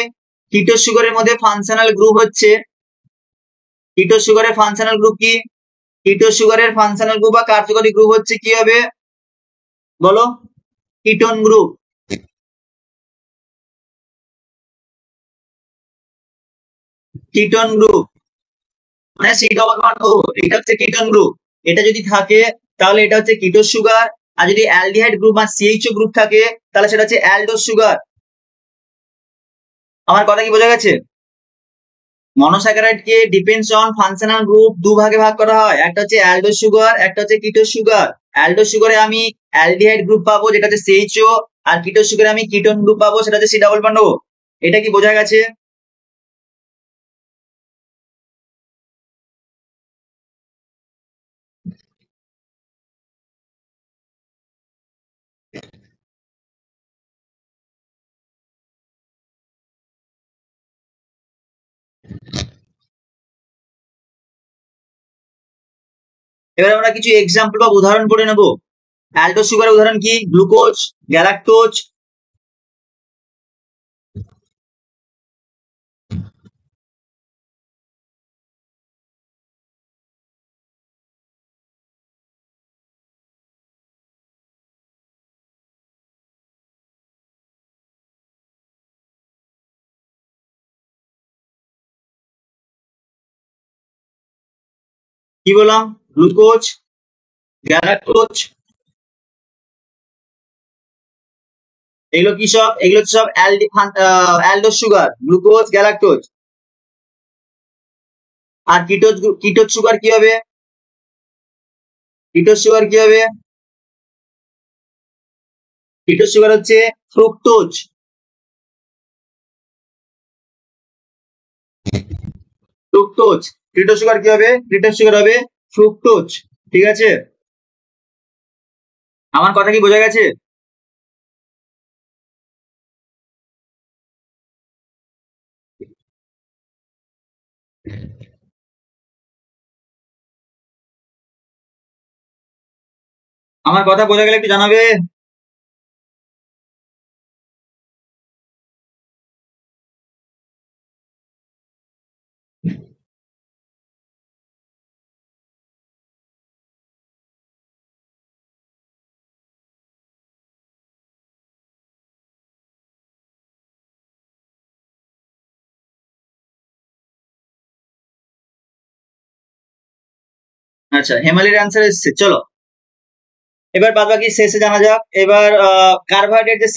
কিটো সুগারের মধ্যে ফাংশনাল গ্রুপ হচ্ছে, কিটো সুগারের ফাংশনাল গ্রুপ কি? কিটো সুগারের ফাংশনাল গ্রুপ বা কার্যকরী গ্রুপ হচ্ছে কি হবে বলো? Ketone group. কিটোন গ্রুপ মানে C+O, এটা হচ্ছে কিটোন গ্রুপ। এটা যদি থাকে তাহলে এটা হচ্ছে কিটো সুগার, আর যদি অ্যালডিহাইড গ্রুপ বা CHO গ্রুপ থাকে তাহলে সেটা হচ্ছে অ্যালডোজ সুগার। আমার কথা কি বোঝা গেছে? Monosaccharide K depends on functional group দু ভাগে ভাগ করা হয়, একটা হচ্ছে অ্যালডোজ সুগার, একটা হচ্ছে কিটো সুগার। অ্যালডোজ সুগারে আমি অ্যালডিহাইড গ্রুপ পাবো যেটা হচ্ছে CHO, আর কিটো সুগারে আমি কিটোন গ্রুপ পাবো সেটা হচ্ছে C+O। এটা কি বোঝা গেছে? এবার আমরা কিছু এক্সাম্পল বা উদাহরণ করে নেব। অ্যালডোজ সুগারের উদাহরণ কি? Glucose, galactose. কি বললাম? গ্লুকোজ, গ্যালাক্টোজ, এগুলো কি সব? এগুলো সব অ্যালডোজ সুগার, গ্লুকোজ, গ্যালাক্টোজ। আর কিটোজ সুগার কি হবে? কিটোজ সুগার কি হবে? কিটোজ সুগার হচ্ছে ফ্রুক্টোজ। ফ্রুক্টোজ। কিটোজ সুগার কি হবে? কিটোজ সুগার হবে ফ্রুক্টোজ। ঠিক আছে? আমার কথা কি বোঝা গেছে? আমার কথা বোঝা গেলে একটু জানাবে। আচ্ছা, হেমালির অ্যান্সার এসছে। চলো এবার বাদ বাকি শেষে জানা যাক। এবার কার্বোহাইড্রেট, যে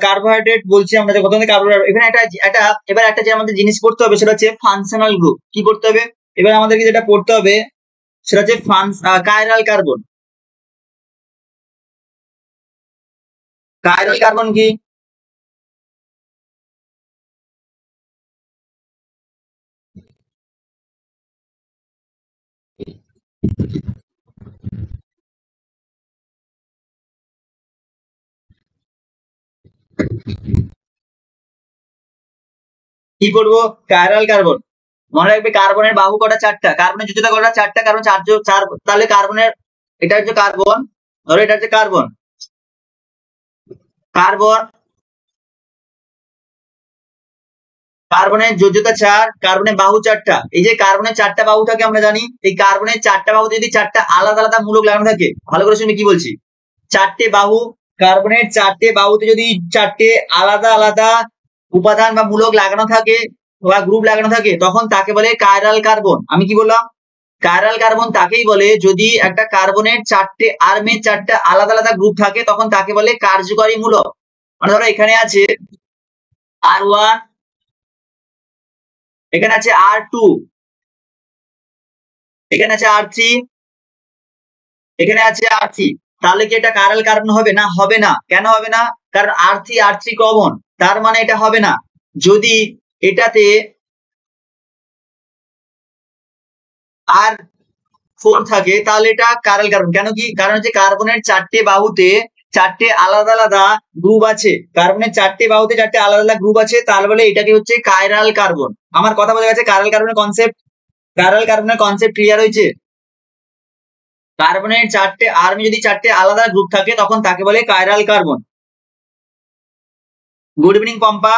কার্বোহাইড্রেট বলছি আমরা যে প্রথমে কার্বোহাইড্রেট, এখানে একটা এবার একটা যে আমাদের জিনিস পড়তে হবে সেটা হচ্ছে ফাংশনাল গ্রুপ। কি পড়তে হবে? এবার আমাদেরকে যেটা পড়তে হবে সেটা হচ্ছে কাইরাল কার্বন। কাইরাল কার্বন কি? কি পড়বো? Chiral carbon. মনে রাখবে কার্বনের বাহু কটা? চারটা। কার্বনের যোজ্যতা কটা? চারটা। কারণ চার, তাহলে কার্বনের, এটা হচ্ছে কার্বন, ধরো এটা হচ্ছে কার্বন। কার্বন, কার্বনের যোজ্যতা 4, কার্বনের বাহু 4টা। এই যে কার্বনের 4টা বাহু থাকে আমরা জানি, এই কার্বনের 4টা বাহুতে যদি 4টা আলাদা আলাদা মূলক লাগানো থাকে, ভালো করে শুনে কি বলছি, 4টে বাহু, কার্বনের 4টে বাহুতে যদি 4টে আলাদা আলাদা উপাদান বা মূলক লাগানো থাকে বা গ্রুপ লাগানো থাকে, তখন তাকে বলে কাইরাল কার্বন। আমি কি বললাম? কাইরাল কার্বন তাকেই বলে যদি একটা কার্বনের 4টে আর্মে 4টা আলাদা আলাদা গ্রুপ থাকে, তখন তাকে বলে কার্যকরী মূলক। মানে ধরো এখানে আছে R1, এখানে আছে R2, এখানে আছে R3, এখানে আছে R3। তাহলে কি এটা কাইরাল কার্বন হবে? না, হবে না। কেন হবে না? কারণ R3 কমন, তার মানে এটা হবে না। যদি এটাতে আর 4 থাকে তাহলে এটা কার্বন কার্বন। কেন কি? কারণ হচ্ছে কার্বনের 4টে বাহুতে 4টে আলাদা আলাদা গ্রুপ আছে। কার্বনের 4টে বাহুতে 4টে আলাদা আলাদা গ্রুপ আছে, তার বলে এটাকে হচ্ছে কাইরাল কার্বন। আমার কথা বোঝা গেছে? কাইরাল কার্বনের কনসেপ্ট, কাইরাল কার্বনের কনসেপ্ট ক্লিয়ার হয়েছে? কার্বনের 4টে আর্মে যদি 4টে আলাদা গ্রুপ থাকে তখন তাকে বলে chiral carbon. Good evening Pampa.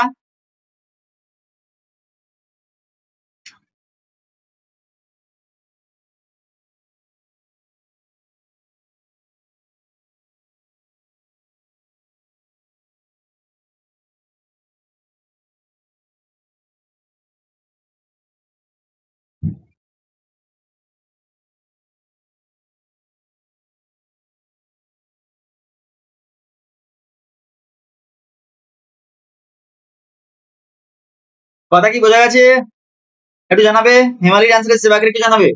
কথা কি বোঝা গেছে? একটু জানাবে। হেমালির অ্যান্সার এসেছে, বাকি একটু জানাবে।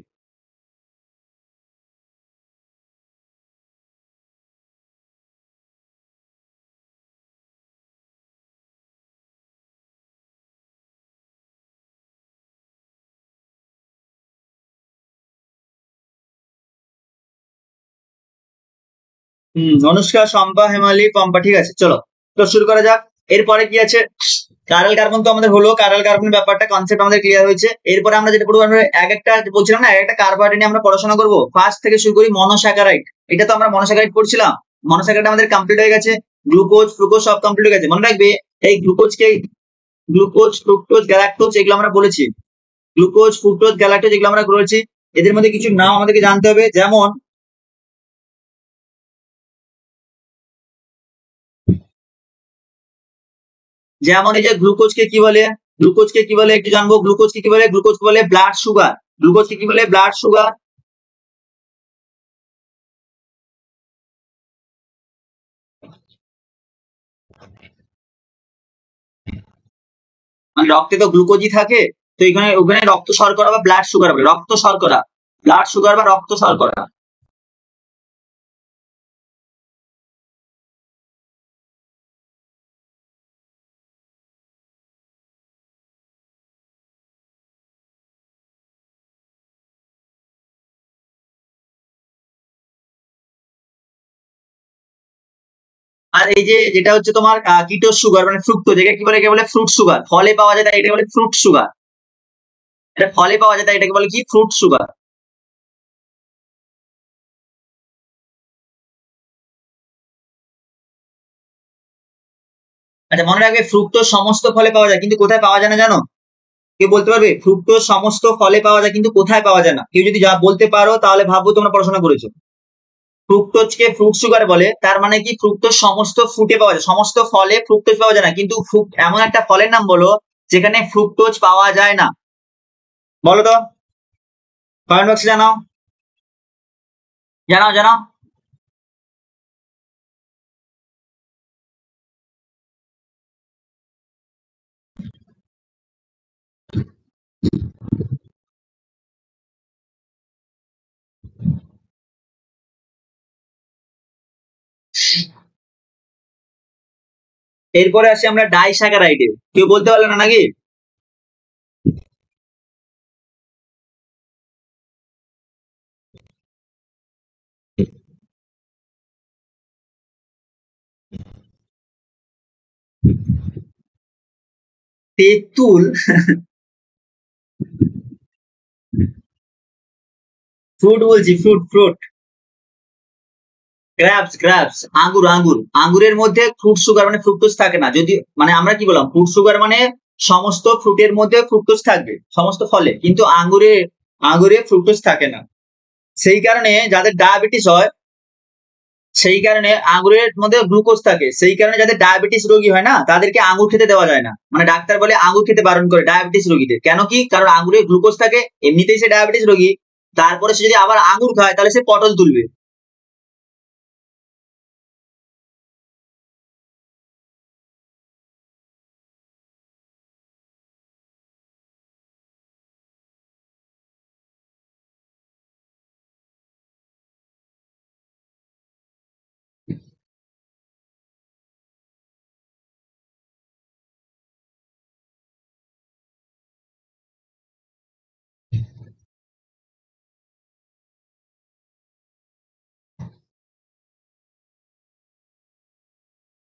অনুষ্কা, শম্পা, হেমালি, পম্পা, ঠিক আছে, চলো তো শুরু করা যাক। এরপরে কি আছে? কার্বন কার্বন তো আমাদের হলো, কার্বন কার্বনের ব্যাপারটা কনসেপ্ট আমাদের ক্লিয়ার হয়েছে। এরপরে আমরা যেটা পড়বো, আমরা এক একটা বলছিলাম না, এক একটা কার্বোহাইড্রেট নিয়ে আমরা পড়াশোনা করবো। ফার্স্ট থেকে শুরু করি মনোস্যাকারাইড। এটা তো আমরা মনোস্যাকারাইড পড়ছিলাম, মনোস্যাকারাইড আমাদের কমপ্লিট হয়ে গেছে। গ্লুকোজ ফ্রুকোজ সব কমপ্লিট হয়ে গেছে। মনে রাখবে এই গ্লুকোজকে গ্লুকোজ ফ্রুক্টোজ গ্যালাক্টোজ এগুলো আমরা বলেছি। গ্লুকোজ ফ্রুক্টোজ গ্যালাক্টোজ এগুলো আমরা বলেছি। এদের মধ্যে কিছু নাম আমাদেরকে জানতে হবে, যেমন যেমন এই যে গ্লুকোজকে কি বলে, গ্লুকোজকে কি বলে একটু জানবো। গ্লুকোজকে কি বলে? গ্লুকোজকে বলে ব্লাড সুগার। গ্লুকোজকে কি বলে? Blood sugar. মানে রক্তে তো গ্লুকোজই থাকে, তো এখানে ওখানে রক্ত শর্করা বা ব্লাড সুগার বলে, রক্ত শর্করা, ব্লাড সুগার বা রক্ত শর্করা। আর এই যে যেটা হচ্ছে তোমার কিটো সুগার মানে ফ্রুক্টোজ, এটাকে কি বলে? একে বলে ফ্রুট সুগার। ফলে পাওয়া যায় তাই এটাকে বলে ফ্রুট সুগার। এটা ফলে পাওয়া যায় তাই এটাকে বলে কি? Fruit sugar. আচ্ছা মনে রাখবে, ফ্রুক্টোজ সমস্ত ফলে পাওয়া যায় কিন্তু কোথায় পাওয়া যায় না জানো? কেউ বলতে পারবে? ফ্রুক্টোজ সমস্ত ফলে পাওয়া যায় কিন্তু কোথায় পাওয়া যায় না? কেউ যদি যা বলতে পারো তাহলে ভাববো তোমরা পড়াশোনা করেছো। ফ্রুক্টোজকে ফ্রুট সুগার বলে, তার মানে কি ফ্রুক্টোজ সমস্ত ফ্রুটে পাওয়া যায়, সমস্ত ফলে ফ্রুক্টোজ পাওয়া যায় না। কিন্তু এমন একটা ফলের নাম বলো যেখানে ফ্রুক্টোজ পাওয়া যায় না, বলো তো, কমেন্ট বক্সে জানাও, জানাও জানাও। এরপরে আসি আমরা ডাইস্যাকারাইডে। কেউ বলতে পারলো না নাকি? তেঁতুল? ফ্রুট বলছি, ফ্রুট ফ্রুট। গ্রাপস গ্রাপস, আঙ্গুর আঙ্গুর। আঙ্গুরের মধ্যে ফ্রুট সুগার মানে ফ্রুক্টোজ থাকে না। যদি মানে আমরা কি বললাম, ফ্রুট সুগার মানে সমস্ত ফ্রুটের মধ্যে ফ্রুক্টোজ থাকবে, সমস্ত ফলে, কিন্তু আঙ্গুরে আঙ্গুরে ফ্রুক্টোজ থাকে না। সেই কারণে যাদের ডায়াবেটিস হয়, সেই কারণে আঙ্গুরের মধ্যে গ্লুকোজ থাকে, সেই কারণে যাদের ডায়াবেটিস রোগী হয় না তাদেরকে আঙ্গুর খেতে দেওয়া যায় না। মানে ডাক্তার বলে আঙ্গুর খেতে বারণ করে ডায়াবেটিস রোগীদের। কেন কি? কারণ আঙ্গুরে গ্লুকোজ থাকে, এমনিতেই সে ডায়াবেটিস রোগী, তারপরে সে যদি আবার আঙ্গুর খায় তাহলে সে পটল তুলবে।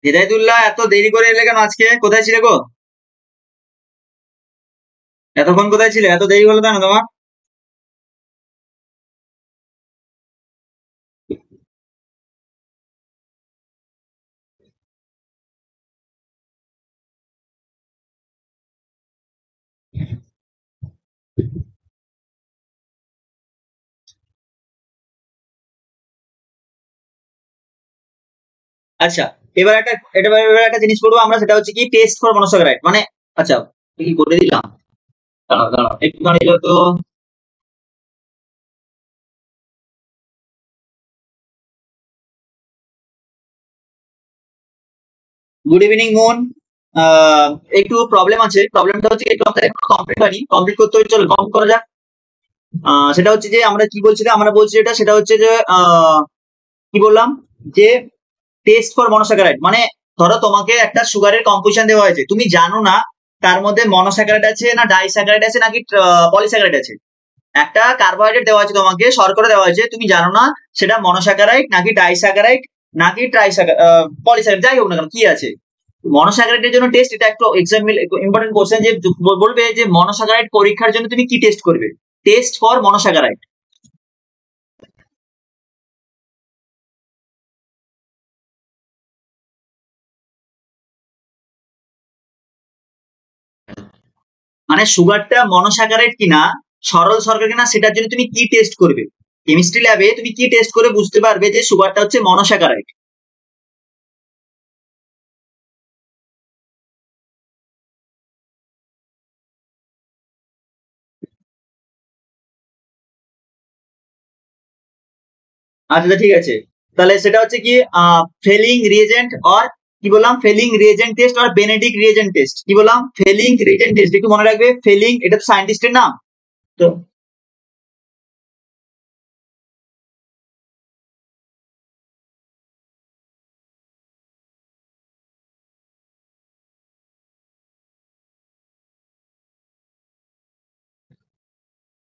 হিদায়তুল্লাহ, এত দেরি করে এলে কেন আজকে? কোথায় ছিলে গো? এতক্ষণ কোথায় ছিলে? এত দেরি হলো কেন তোমার? আচ্ছা, এবার একটা জিনিস করবো আমরা, সেটা হচ্ছে কি টেস্ট ফর মনোস্যাকারাইড মানে। আচ্ছা, কি করে দিলাম, দাঁড়াও দাঁড়াও একটুখানি তো। Good evening moon. একটু প্রবলেম আছে, প্রবলেমটা হচ্ছে একটু আমাদের কমপ্লিট হয়নি, কমপ্লিট করতে হবে, চলো কমপ্লিট করা যাক। সেটা হচ্ছে যে আমরা কি বলছিলাম, আমরা বলছি এটা, সেটা হচ্ছে যে কি বললাম, যে টেস্ট ফর মনোস্যাকারাইড মানে ধরো তোমাকে একটা সুগারের কম্পোজিশন দেওয়া হয়েছে, তুমি জানো না তার মধ্যে মনোস্যাকারাইড আছে না ডাইস্যাকারাইড আছে নাকি পলিস্যাকারাইড আছে। একটা কার্বোহাইড্রেট দেওয়া আছে তোমাকে, শর্করা দেওয়া হয়েছে, তুমি জানো না সেটা মনোস্যাকারাইড নাকি ডাইস্যাকারাইড নাকি পলিস্যাকারাইড, যাই হোক না কেন কি আছে। মনোস্যাকারাইডের জন্য টেস্ট, এটা একটু এক্সাম্পল ইম্পর্টেন্ট কোশ্চেন, যে বলবে যে মনোস্যাকারাইড পরীক্ষার জন্য তুমি কি টেস্ট করবে, টেস্ট ফর মনোস্যাকারাইড। মানে সুগারটা মনোস্যাকারাইড কিনা, সরল শর্করা কিনা, সেটার জন্য তুমি কি টেস্ট করবে, কেমিস্ট্রি ল্যাবে তুমি কি টেস্ট করে বুঝতে পারবে যে সুগারটা হচ্ছে মনোস্যাকারাইড। আচ্ছা ঠিক আছে, তাহলে সেটা হচ্ছে কি ফেলিং রিয়েজেন্ট অর, কি বললাম, ফেলিং রিয়েজেন্ট টেস্ট আর বেনেডিক রিয়েজেন্ট টেস্ট, কি বললাম, ফেলিং রিয়েজেন্ট টেস্ট, একটু মনে রাখবে, ফেলিং এটা তো সায়েন্টিস্টের নাম। তো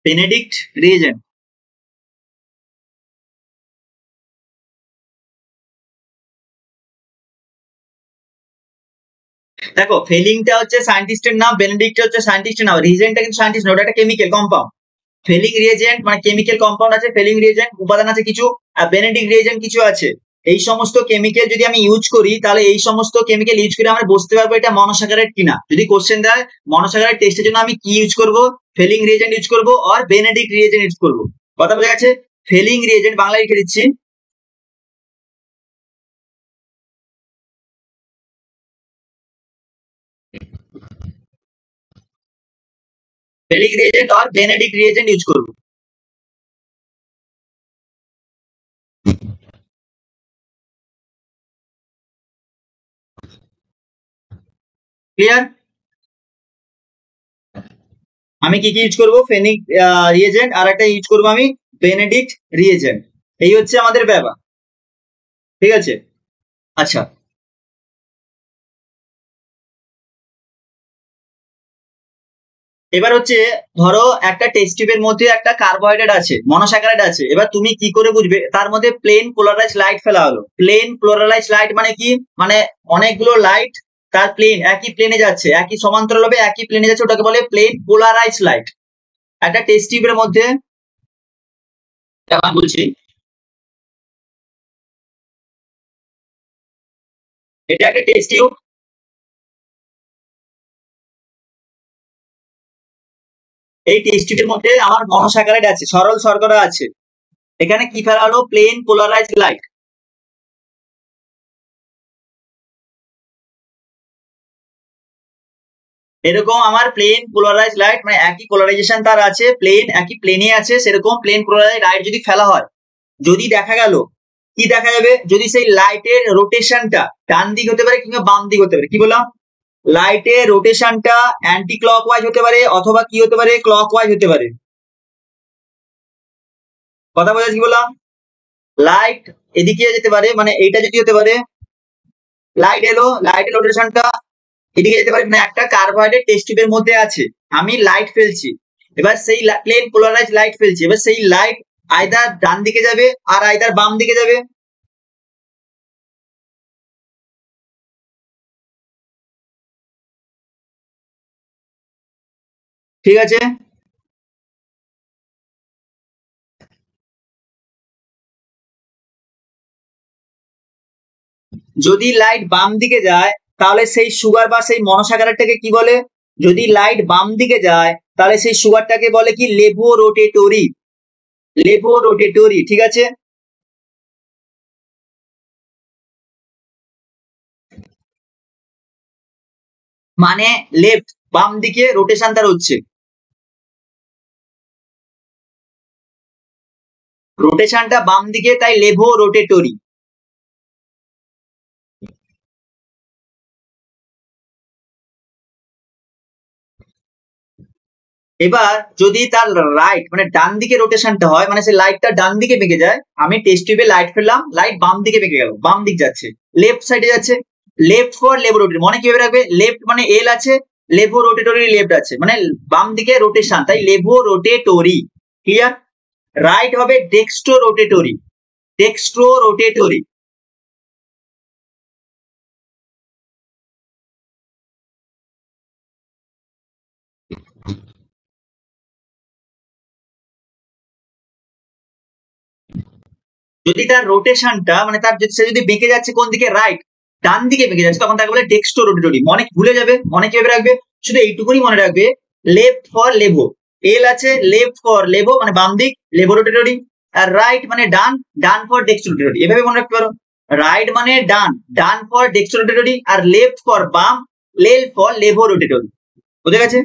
বেনেডিক্ট রিয়েজেন্ট, দেখো ফেলিংটা হচ্ছে সায়েন্টিস্টের নাম, বেনেডিক্ট হচ্ছে সায়েন্টিস্টের নাম, রিজেন্টটা কিন্তু সায়েন্টিস্ট না, ওটা একটা কেমিক্যাল কম্পাউন্ড। ফেলিং রিয়েজেন্ট মানে কেমিক্যাল কম্পাউন্ড আছে, ফেলিং রিয়েজেন্ট উপাদান আছে কিছু, আর বেনেডিক রিয়েজেন্ট কিছু আছে। এই সমস্ত কেমিক্যাল যদি আমি ইউজ করি, তাহলে এই সমস্ত কেমিক্যাল ইউজ করে আমরা বুঝতে পারবো এটা মনোস্যাকারাইড কিনা। যদি কোশ্চেন দেয় মনোস্যাকারাইড টেস্টের জন্য আমি কি ইউজ করব, ফেলিং রিয়েজেন্ট ইউজ করব আর বেনেডিক রিয়েজেন্ট ইউজ করব। কথা বোঝা গেছে? ফেলিং রিয়েজেন্ট বাংলায় লিখে দিচ্ছি, ফেলিং রিয়েজেন্ট আর বেনেডিক রিয়েজেন্ট ইউজ করব। ক্লিয়ার? আমি কি কি ইউজ করব, ফেনিক রিয়েজেন্ট, আর একটা ইউজ করব আমি বেনেডিক্ট রিয়েজেন্ট। এই হচ্ছে আমাদের ব্যাপার, ঠিক আছে। আচ্ছা, এবার হচ্ছে ধরো একটা টেস্ট টিউবের মধ্যে একটা কার্বোহাইড্রেট আছে, মনোস্যাকারাইড আছে, এবার তুমি কি করে বুঝবে, তার মধ্যে প্লেন পোলারাইজ লাইট ফেলা হলো। প্লেন পোলারাইজ লাইট মানে কি, মানে অনেকগুলো লাইট তার প্লেন একই প্লেনে যাচ্ছে, একই সমান্তরাল ভাবে একই প্লেনে যাচ্ছে, ওটাকে বলে প্লেন পোলারাইজ লাইট। একটা টেস্ট টিউবের মধ্যে, আমি বলছি, এটা একটা টেস্ট টিউব, এই টেস্ট টিউবের মধ্যে আমার মনোস্যাকারাইড আছে, সরল শর্করা আছে, এখানে কি ফেলা হলো, প্লেন পোলারাইজ লাইট। এরকম আমার প্লেন পোলারাইজ লাইট মানে একই পোলারাইজেশন তার আছে, প্লেন একই প্লেনে আছে, সেরকম প্লেন পোলারাইজ লাইট যদি ফেলা হয়, যদি দেখা গেল, কি দেখা যাবে, যদি সেই লাইটের রোটেশনটা ডান দিক হতে পারে কিংবা বাম দিক হতে পারে, কি বললাম, লাইটের রোটেশনটা অ্যান্টি ক্লকওয়াইজ হতে পারে অথবা কি হতে পারে, ক্লকওয়াইজ হতে পারে। কথা বোঝা, কি বললাম, লাইট এদিকে যেতে পারে, মানে এইটা যদি হতে পারে, লাইট এলো, লাইটের রোটেশনটা এদিকে যেতে পারে, মানে একটা কার্বোহাইড্রেট টেস্ট টিউবের মধ্যে আছে, আমি লাইট ফেলছি, এবার সেই প্লেন পোলারাইজ লাইট ফেলছি, এবার সেই লাইট আইদার ডান দিকে যাবে আর আইদার বাম দিকে যাবে। ঠিক আছে। যদি লাইট বাম দিকে যায় তাহলে সেই সুগার বা সেই মনোসাকারটাকে কি বলে? যদি লাইট বাম দিকে যায় তাহলে সেই সুগারটাকে বলে কি লেভোরোটেটরি। লেভোরোটেটরি, ঠিক আছে। মানে লেফট, বাম দিকে রোটেশন তার হচ্ছে, রোটেশনটা বাম দিকে, তাই লেভোরোটেটরি। এবার যদি তার রাইট মানে ডান দিকে রোটেশনটা হয়, মানে সে লাইটটা ডান দিকে বেঁকে যায়, আমি টেস্ট টিউবে লাইট ফেললাম, লাইট বাম দিকে বেঁকে গেল, বাম দিক যাচ্ছে, লেফট সাইডে যাচ্ছে, লেফট ফর লেভোরোটেটরি, মনে কিভাবে রাখবে? লেফট মানে এল আছে, লেভোরোটেটরি লেফট আছে, মানে বাম দিকে রোটেশন, তাই লেভোরোটেটরি। ক্লিয়ার? রাইট হবে ডেক্সট্রো রোটেটরি, ডেক্সট্রো রোটেটরি। যদি তার রোটেশনটা মানে তার সে যদি বেঁকে যাচ্ছে কোন দিকে, রাইট, ডান দিকে বেঁকে যাচ্ছে, তখন তাকে বলে ডেক্সট্রো রোটেটরি। মনে ভুলে যাবে, মনে কিভাবে রাখবে? শুধু এইটুকুনি মনে রাখবে, লেফট ফর লেভো, এল আছে, লেফট ফর লেভো মানে বাম দিক, লেভো রোটেটরি, আর রাইট মানে ডান, ডান ফর ডেক্সট্রো রোটেটরি, এভাবে মনে রাখতে পারো। রাইট মানে ডান, ডান ফর ডেক্সট্রো রোটেটরি, আর লেফট ফর বাম, লেল ফর লেভো রোটেটরি। বুঝে গেছে?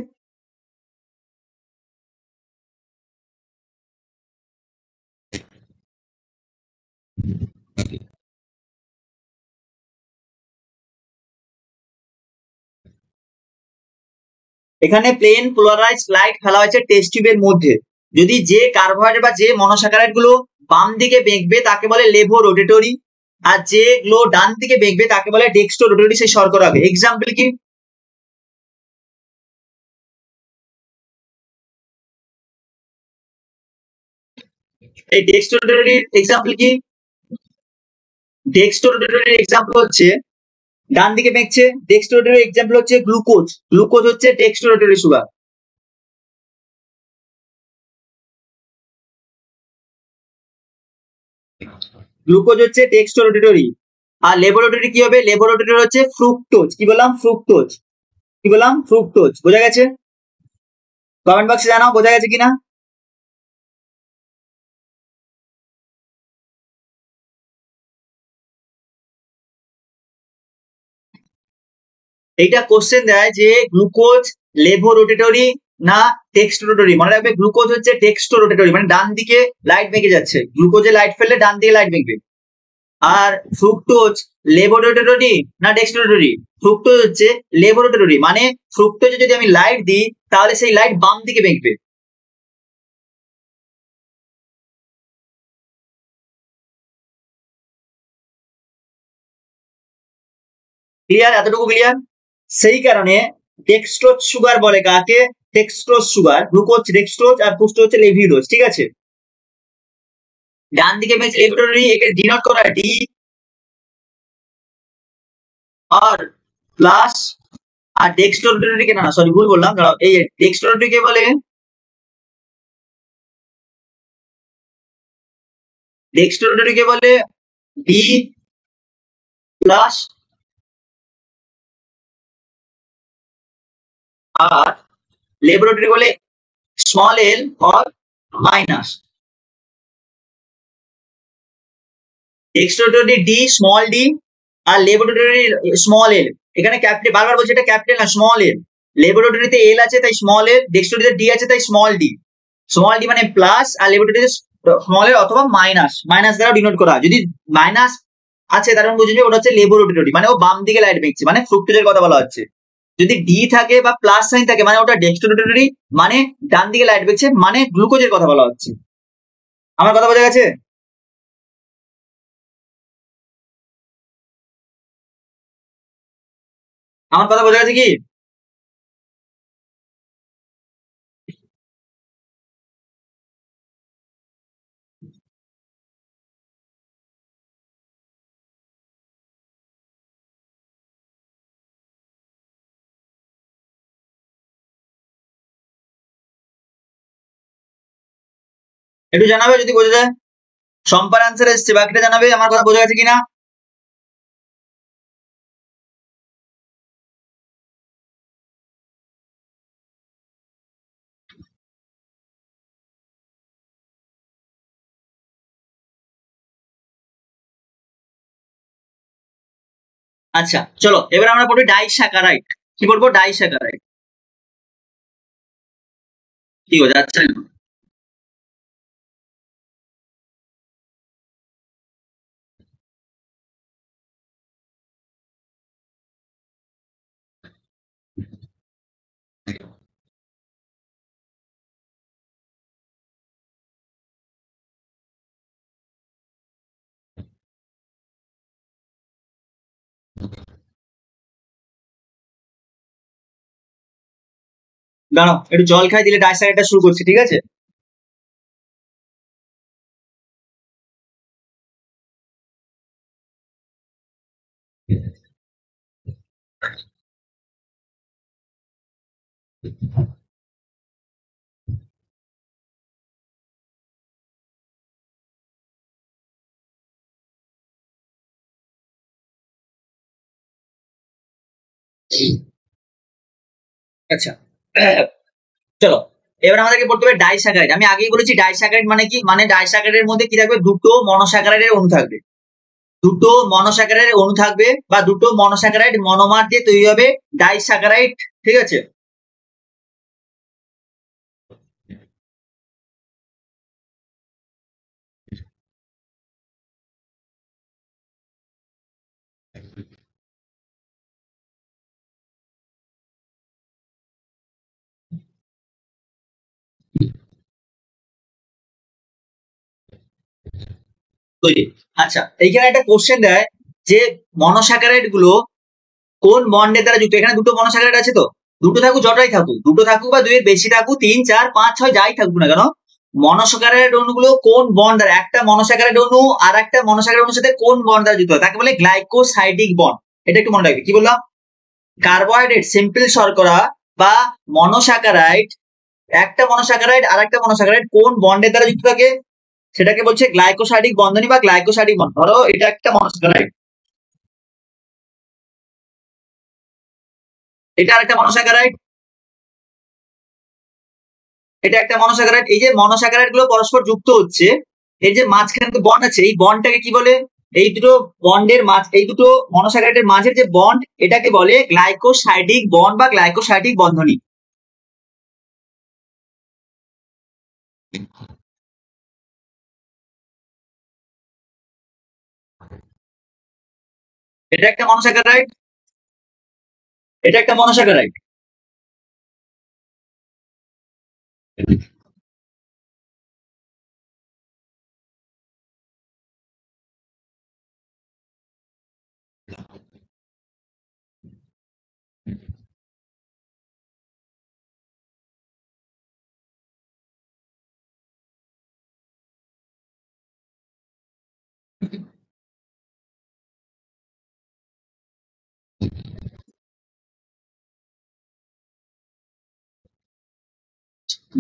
এখানে প্লেন পোলারাইজ লাইট ফেলা হয়েছে টেস্ট টিউবের মধ্যে। যদি যে কার্বোহাইড্রেট বা যে মনোস্যাকারাইড গুলো বাম দিকে বেঁকবে তাকে বলে লেভো রোটেটরি, আর যেগুলো ডান দিকে বেঁকবে তাকে বলে ডেক্সট্রো রোটেটরি। সেই শর্করা হবে। এক্সাম্পল কি? এই ডেক্সট্রো রোটেটরির এক্সাম্পল কি? ডেক্সট্রো রোটেটরির এক্সাম্পল হচ্ছে ডান দিকে বেঁকছে, ডেক্সট্রো রোটেটরির এক্সাম্পল হচ্ছে গ্লুকোজ, গ্লুকোজ হচ্ছে ডেক্সট্রো রোটেটরি সুগার। গ্লুকোজ হচ্ছে ডেক্সট্রো রোটেটরি। আর লেবোরেটরি কি হবে? লেবোরেটরি হচ্ছে ফ্রুক্টোজ। কি বললাম? ফ্রুক্টোজ। কি বললাম? ফ্রুক্টোজ। বোঝা গেছে? কমেন্ট বক্সে জানাও বোঝা গেছে কিনা। এইটা কোশ্চেন দেয় যে গ্লুকোজ লেভোরোটেটরি না ডেক্সট্রোরোটেটরি। মনে রাখবে গ্লুকোজ হচ্ছে ডেক্সট্রোরোটেটরি, মানে ডান দিকে লাইট বেঁকে যাচ্ছে, গ্লুকোজে লাইট ফেললে ডান দিকে লাইট বেঁকবে। আর ফ্রুক্টোজ লেভোরোটেটরি না ডেক্সট্রোরোটেটরি? ফ্রুক্টোজ হচ্ছে লেভোরোটেটরি, মানে ফ্রুক্টোজে যদি আমি লাইট দিই তাহলে সেই লাইট বাম দিকে বেঁকবে। ক্লিয়ার? এতটুকু ক্লিয়ার? সেই কারণে ডেক্সট্রোজ সুগার বলে কাকে? Dextrose sugar. গ্লুকোজ ডেক্সট্রোজ আর ফ্রুক্টোজ হচ্ছে লেভিডোজ। ঠিক আছে? ডান দিকে বেঁচে লেভোরোটেটরি, একে ডিনোট করা ডি আর প্লাস। আর ডেক্সট্রোরোটেটরিকে না, সরি ভুল বললাম, দাঁড়াও, এই ডেক্সট্রোরোটেটরিকে বলে, ডেক্সট্রোরোটেটরিকে বলে ডি প্লাস, আর লেবোরেটরি বলে small L or minus. Dextrorotatory D small D, আর লেবোরেটরি স্মল এল। এখানে ক্যাপিটাল, বারবার বলছি এটা ক্যাপিটাল না, স্মল এল। লেবোরেটরিতে এল আছে তাই স্মল এল, ডেক্সট্রোরোটেটরিতে ডি আছে তাই স্মল ডি। স্মল ডি মানে প্লাস, আর লেবোরেটরিতে স্মল এল অথবা মাইনাস, মাইনাস দ্বারা ডিনোট করা হয়। যদি মাইনাস আছে তার মানে বুঝে যাবে ওটা হচ্ছে লেবোরেটরি, মানে ও বাম দিকে লাইট বেঁকছে, মানে ফ্রুক্টোজের কথা বলা হচ্ছে। যদি ডি থাকে বা প্লাস সাইন থাকে মানে ওটা ডেক্সট্রোরোটেটরি, মানে ডান দিকে লাইট বেঁকছে, মানে গ্লুকোজের কথা বলা হচ্ছে। আমার কথা বোঝা গেছে? আমার কথা বোঝা গেছে কি? একটু জানাবে যদি বোঝা যায়। সম্পার অ্যান্সার এসছে, বাকিটা জানাবে আমার কথা বোঝা গেছে কিনা। আচ্ছা চলো এবার আমরা পড়ি ডাইস্যাকারাইড। কি বলবো? ডাইস্যাকারাইড। কি হয়ে যাচ্ছে না? দাঁড়াও একটু জল খাই, দিলে ডাইস্যাকারাইডটা শুরু করছি, ঠিক আছে? আচ্ছা চলো এবার আমাদেরকে পড়তে হবে ডাইস্যাকারাইড। আমি আগেই বলেছি ডাইস্যাকারাইড মানে কি, মানে ডাইস্যাকারাইডের মধ্যে কি থাকবে? দুটো মনোস্যাকারাইডের অণু থাকবে। দুটো মনোস্যাকারাইডের অণু থাকবে বা দুটো মনোস্যাকারাইড মনোমার দিয়ে তৈরি হবে ডাইস্যাকারাইড, ঠিক আছে? তৈরি। আচ্ছা এইখানে একটা কোশ্চেন দেয় যে মনোস্যাকারাইড গুলো কোন বন্ডের দ্বারা যুক্ত। এখানে দুটো মনোস্যাকারাইড আছে তো, দুটো থাকুক যটাই থাকুক, দুটো থাকুক বা দুইয়ের বেশি থাকুক, 3 4 5 6 যাই থাকুক না কেন, মনোস্যাকারাইড অণুগুলো কোন বন্ড দ্বারা, একটা মনোস্যাকারাইড অণু আর একটা মনোস্যাকারাইড অণুর সাথে কোন বন্ড দ্বারা যুক্ত হয় তাকে বলে গ্লাইকোসাইডিক বন্ড। এটা একটু মনে রাখবে। কি বললাম? কার্বোহাইড্রেট সিম্পল শর্করা বা মনোস্যাকারাইড, একটা মনোস্যাকারাইড আর একটা মনোস্যাকারাইড কোন বন্ডের দ্বারা যুক্ত থাকে সেটাকে বলছে গ্লাইকোসাইডিক বন্ধনী বা গ্লাইকোসাইডিক বন্ড। ধরো এটা একটা মনোস্যাকারাইড, এটা আরেকটা মনোস্যাকারাইড, এটা একটা মনোস্যাকারাইড। এই যে মনোস্যাকারাইড গুলো পরস্পর যুক্ত হচ্ছে, এই যে মাঝখানে তো বন্ড আছে, এই বন্ডটাকে কি বলে? এই দুটো বন্ডের মাঝ, এই দুটো মনোস্যাকারাইডের মাঝের যে বন্ড, এটাকে বলে গ্লাইকোসাইডিক বন্ড বা গ্লাইকোসাইডিক বন্ধনী। এটা একটা মনোস্যাকারাইড, এটা একটা মনোস্যাকারাইড।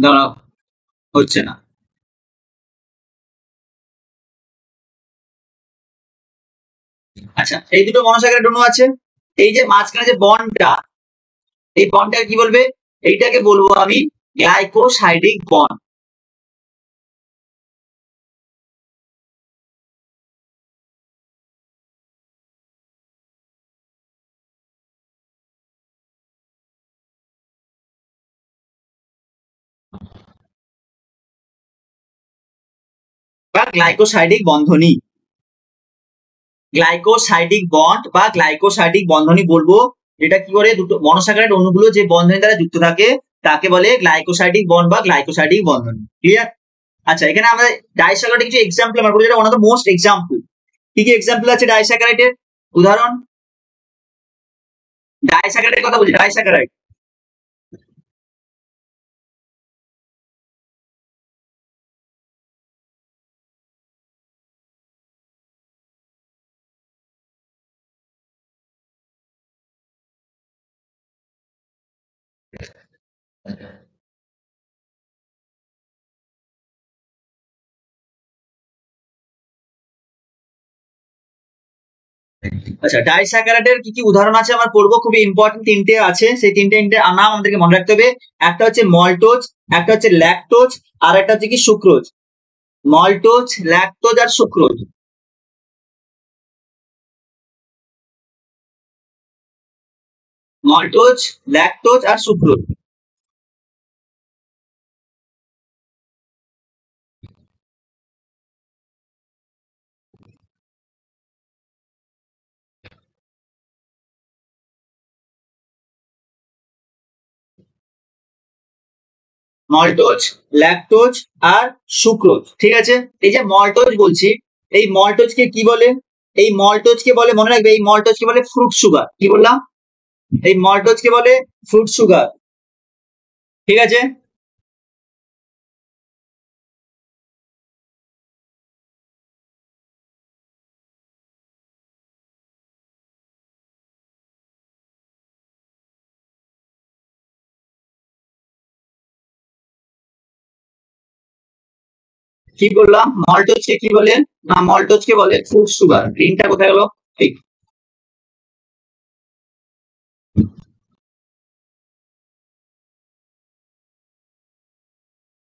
দাঁড়াও, হচ্ছে না। আচ্ছা এই দুটো মনোস্যাকারাইড অণু আছে, এই যে মাঝখানে যে বন্ডটা, এই বন্ডটাকে কি বলবে? এইটাকে বলবো আমি গ্লাইকোসাইডিক বন্ড বা গ্লাইকোসাইডিক বন্ধনী। গ্লাইকোসাইডিক বন্ড বা গ্লাইকোসাইডিক বন্ধনী বলবো। এটা কি করে? দুটো মনোস্যাকারাইড অণুগুলো যে বন্ধনী দ্বারা যুক্ত থাকে তাকে বলে গ্লাইকোসাইডিক বন্ড বা গ্লাইকোসাইডিক বন্ধনী। ক্লিয়ার? আচ্ছা এখানে আমরা ডাইস্যাকারাইডের কিছু এক্সাম্পল আমরা বলি, যেটা one of the most example. কি কি এক্সাম্পল আছে ডাইস্যাকারাইডের? উদাহরণ, ডাইস্যাকারাইডের কথা বলছি, ডাইস্যাকারাইড। আচ্ছা, ডাইস্যাকারাইডের কি কি উদাহরণ আছে আমরা পড়বো, খুবই ইম্পর্টেন্ট তিনটে আছে, সেই তিনটে নাম আমাদেরকে মনে রাখতে হবে। একটা হচ্ছে মল্টোজ, একটা হচ্ছে ল্যাকটোজ, আর একটা হচ্ছে কি সুক্রোজ। মল্টোজ, ল্যাকটোজ আর সুক্রোজ। মল্টোজ, ল্যাকটোজ আর সুক্রোজ। মল্টোজ, ল্যাকটোজ আর সুক্রোজ, ঠিক আছে। এই যে মল্টোজ বলছি, এই মল্টোজকে কি বলে? এই মল্টোজকে বলে, মনে রাখবে, এই মল্টোজকে বলে ফ্রুট সুগার। কি বললাম? এই মল্টোজকে বলে ফ্রুট সুগার, ঠিক আছে। কি বললাম? মল্টোজকে কি বলে? না, মল্টোজকে বলে ফ্রুট সুগার। গ্রিনটা কোথায় গেল? ঠিক।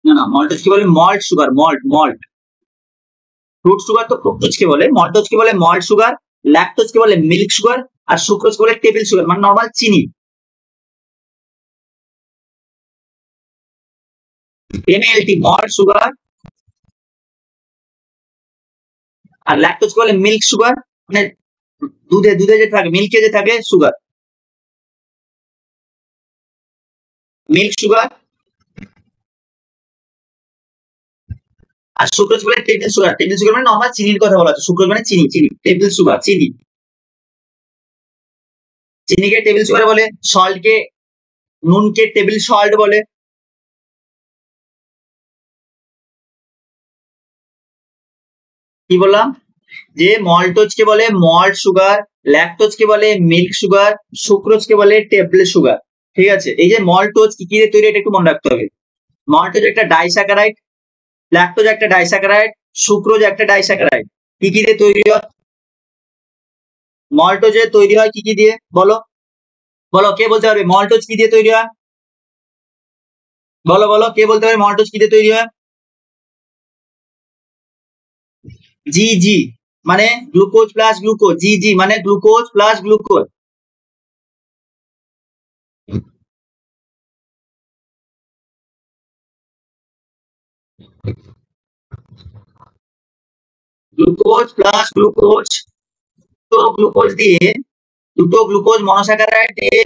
না না, মল্টোজকে বলে malt sugar, malt malt. Fruit sugar তো ফ্রুক্টোজকে বলে, মল্টোজকে বলে মল্ট সুগার, ল্যাকটোজকে বলে মিল্ক সুগার, আর সুক্রোজকে বলে টেবিল সুগার, মানে নর্মাল চিনি। এমএলটি মল্ট সুগার, আর ল্যাকটোজকে বলে মিল্ক সুগার, মানে দুধে দুধে যে থাকে, মিল্কে যে থাকে সুগার, মিল্ক সুগার। আর সুক্রোজ বলে টেবিল সুগার। টেবিল সুগার মানে নর্মাল চিনির কথা বলা হচ্ছে, সুক্রোজ মানে চিনি, চিনি, টেবিল সুগার চিনি। চিনিকে টেবিল সুগার বলে, সল্টকে, নুনকে টেবিল সল্ট বলে। কি বললাম? যে মল্টোজকে বলে মল্ট সুগার, ল্যাকটোজকে বলে মিল্ক সুগার, সুক্রোজকে বলে টেবিল সুগার, ঠিক আছে। এই যে মল্টোজ কি কি দিয়ে তৈরি, এটা একটু মনে রাখতে হবে। মল্টোজ একটা ডাইস্যাকারাইড, ল্যাকটোজ একটা ডাইস্যাকারাইড, সুক্রোজ একটা ডাইস্যাকারাইড। কি কি দিয়ে তৈরি হয়? মল্টোজে তৈরি হয় কি কি দিয়ে, বলো? বলো, কে বলতে পারবে মল্টোজ কি দিয়ে তৈরি হয়? বলো বলো, কে বলতে পারবে মল্টোজ কি দিয়ে তৈরি হয়? জি জি, মানে গ্লুকোজ প্লাস গ্লুকোজ। জি জি মানে glucose plus glucose. Glucose plus glucose, তো গ্লুকোজ দিয়ে, দুটো গ্লুকোজ মনোস্যাকারাইড দিয়ে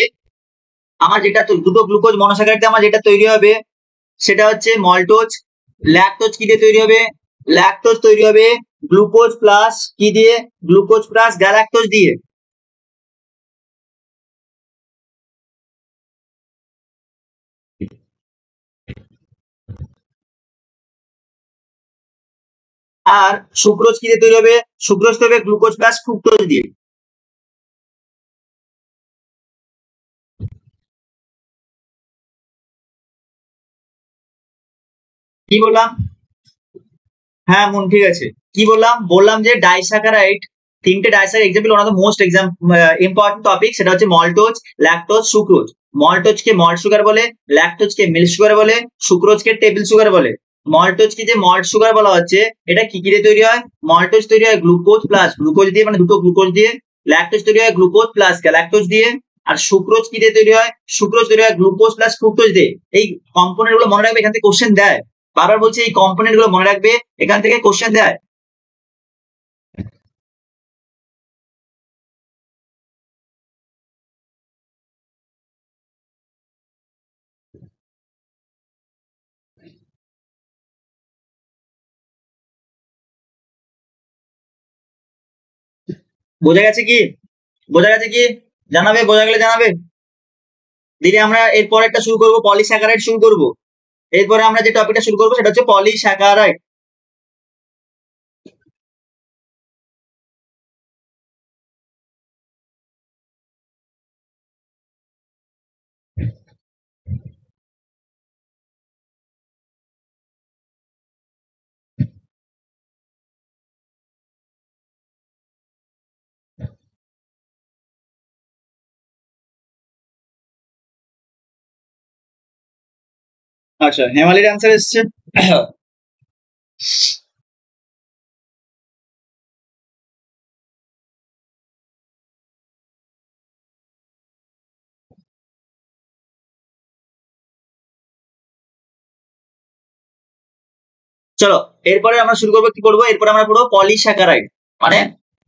আমার যেটা, দুটো গ্লুকোজ মনোস্যাকারাইড দিয়ে আমার যেটা তৈরি হবে সেটা হচ্ছে মল্টোজ। ল্যাকটোজ কি দিয়ে তৈরি হবে? ল্যাকটোজ তৈরি হবে গ্লুকোজ প্লাস কি দিয়ে? গ্লুকোজ প্লাস গ্যালাক্টোজ দিয়ে। আর সুক্রোজ কি দিয়ে তৈরি হবে? সুক্রোজ তৈরি হবে গ্লুকোজ প্লাস ফ্রুক্টোজ দিয়ে। কি বললাম? হ্যাঁ মন, ঠিক আছে। কি বললাম? বললাম যে ডাইস্যাকারাইড, তিনটে disaccharide example, one of the most important topic, সেটা হচ্ছে মল্টোজ, ল্যাকটোজ, সুক্রোজ। মল্টোজকে মল্ট সুগার বলে, ল্যাকটোজকে মিল্ক সুগার বলে, সুক্রোজকে টেবিল সুগার বলে। মল্টোজকে যে মল্ট সুগার বলা হচ্ছে, এটা কি কি দিয়ে তৈরি হয়? মল্টোজ তৈরি হয় গ্লুকোজ প্লাস গ্লুকোজ দিয়ে, মানে দুটো গ্লুকোজ দিয়ে। ল্যাকটোজ তৈরি হয় গ্লুকোজ প্লাস গ্যালাক্টোজ দিয়ে। আর সুক্রোজ কি দিয়ে তৈরি হয়? সুক্রোজ তৈরি হয় গ্লুকোজ প্লাস ফ্রুক্টোজ দিয়ে। এই কম্পোনেন্ট গুলো মনে রাখবে, এখান থেকে কোশ্চেন দেয়। বারবার বলছি, এই কম্পোনেন্ট গুলো মনে রাখবে, এখান থেকে কোশ্চেন দেয়। বোঝা গেছে কি? বোঝা গেছে কি? জানাবে, বোঝা গেলে জানাবে। দিদি আমরা এরপর একটা শুরু করবো, পলিস্যাকারাইড শুরু করবো। এরপরে আমরা যে টপিকটা শুরু করবো সেটা হচ্ছে পলিস্যাকারাইড। আচ্ছা, হেমালির অ্যান্সার এসছে। চলো, এরপরে আমরা শুরু করবো, কি করবো এরপরে আমরা পড়বো পলিস্যাকারাইড, মানে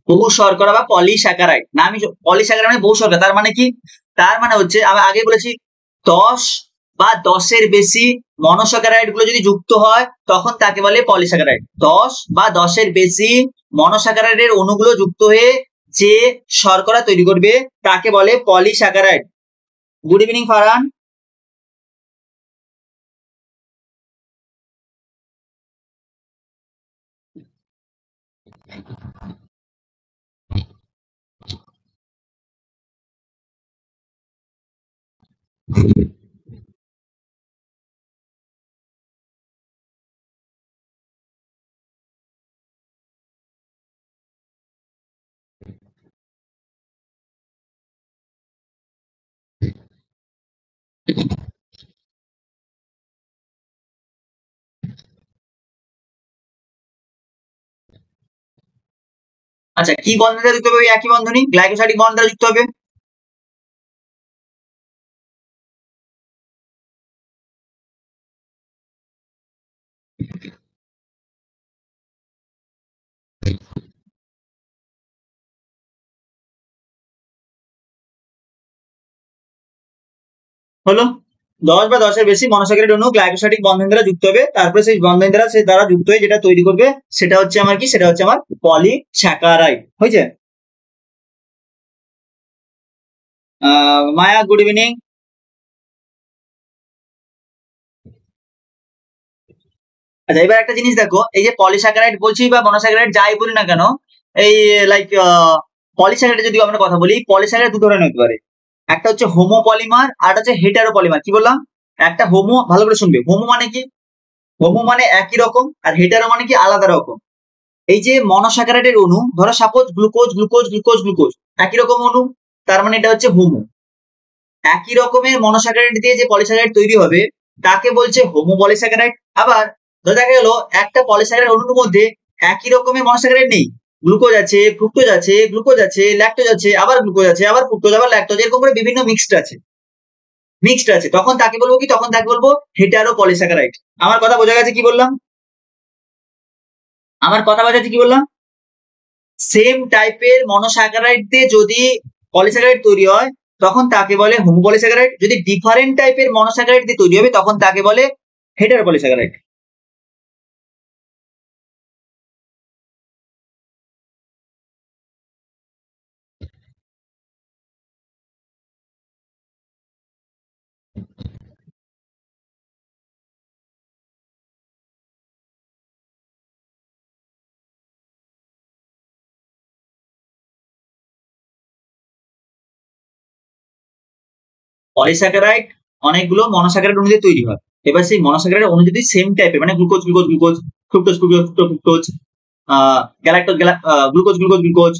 বহু শর্করা বা পলিস্যাকারাইড। না, আমি পলিস্যাকারাইড মানে বহু শর্করা, তার মানে কি? তার মানে হচ্ছে আমি আগে বলেছি 10 বা 10-এর বেশি মনোস্যাকারাইড গুলো যদি যুক্ত হয় তখন তাকে বলে পলিস্যাকারাইড। 10 বা 10-এর বেশি মনোস্যাকারাইডের অণুগুলো যুক্ত হয়ে যে শর্করা তৈরি করবে তাকে বলে পলিস্যাকারাইড। Good evening Farhan. আচ্ছা, কি বন্ধন দ্বারা যুক্ত হবে? ওই একই বন্ধনী, গ্লাইকোসাইডিক বন্ড দ্বারা যুক্ত হবে। হলো 10 বা 10-এর বেশি মনোস্যাকারাইড অণু গ্লাইকোসাইডিক বন্ধন দ্বারা যুক্ত হবে, তারপরে সেই বন্ধন দ্বারা সে দ্বারা যুক্ত হয়ে যেটা তৈরি করবে সেটা হচ্ছে আমার কি, সেটা হচ্ছে আমার পলিস্যাকারাইড। হয়েছে? মায়া, গুড ইভিনিং। আচ্ছা, এবার একটা জিনিস দেখো, এই যে পলিস্যাকারাইড বলছি বা মনোস্যাকারাইড যাই বলি না কেন, এই লাইক পলিস্যাকারাইড যদি আমরা কথা বলি, পলিস্যাকারাইড দু ধরনের হতে পারে। একটা হচ্ছে হোমো পলিমার আর একটা হচ্ছে হেটারো পলিমার। কি বললাম? একটা হোমো, ভালো করে শুনবে, হোমো মানে কি? হোমো মানে একই রকম, আর হেটারো মানে কি আলাদা রকম। এই যে মনোস্যাকারাইডের অণু, ধরো suppose glucose glucose glucose glucose, একই রকম অণু, তার মানে এটা হচ্ছে হোমো। একই রকমের মনোস্যাকারাইড দিয়ে যে পলিস্যাকারাইড তৈরি হবে তাকে বলছে হোমো পলিস্যাকারাইড। আবার ধরে দেখা গেল একটা পলিস্যাকারাইড অণুর মধ্যে একই রকমের মনোস্যাকারাইড নেই, গ্লুকোজ আছে, ফ্রুক্টোজ আছে, গ্লুকোজ আছে, ল্যাকটোজ আছে, আবার গ্লুকোজ আছে, আবার ফ্রুক্টোজ, আবার ল্যাকটোজ, এরকম করে বিভিন্ন মিক্সড আছে, তখন তাকে বলবো কি, তখন তাকে বলবো হেটারো পলিস্যাকারাইড। আমার কথা বোঝা গেছে কি বললাম? আমার কথা বোঝা যাচ্ছে কি বললাম? সেম টাইপের মনোস্যাকারাইড দিয়ে যদি পলিস্যাকারাইড তৈরি হয় তখন তাকে বলে হোমোপলিস্যাকারাইড, যদি ডিফারেন্ট টাইপের মনোস্যাকারাইড দিয়ে তৈরি হবে তখন তাকে বলে হেটারোপলিস্যাকারাইড। পলিস্যাকারাইড অনেকগুলো মনোস্যাকারাইড অণু দিয়ে তৈরি হয়। এবার সেই মনোস্যাকারাইড অণু যদি সেম টাইপের, মানে glucose glucose glucose, fructose fructose fructose, galactose glucose glucose glucose,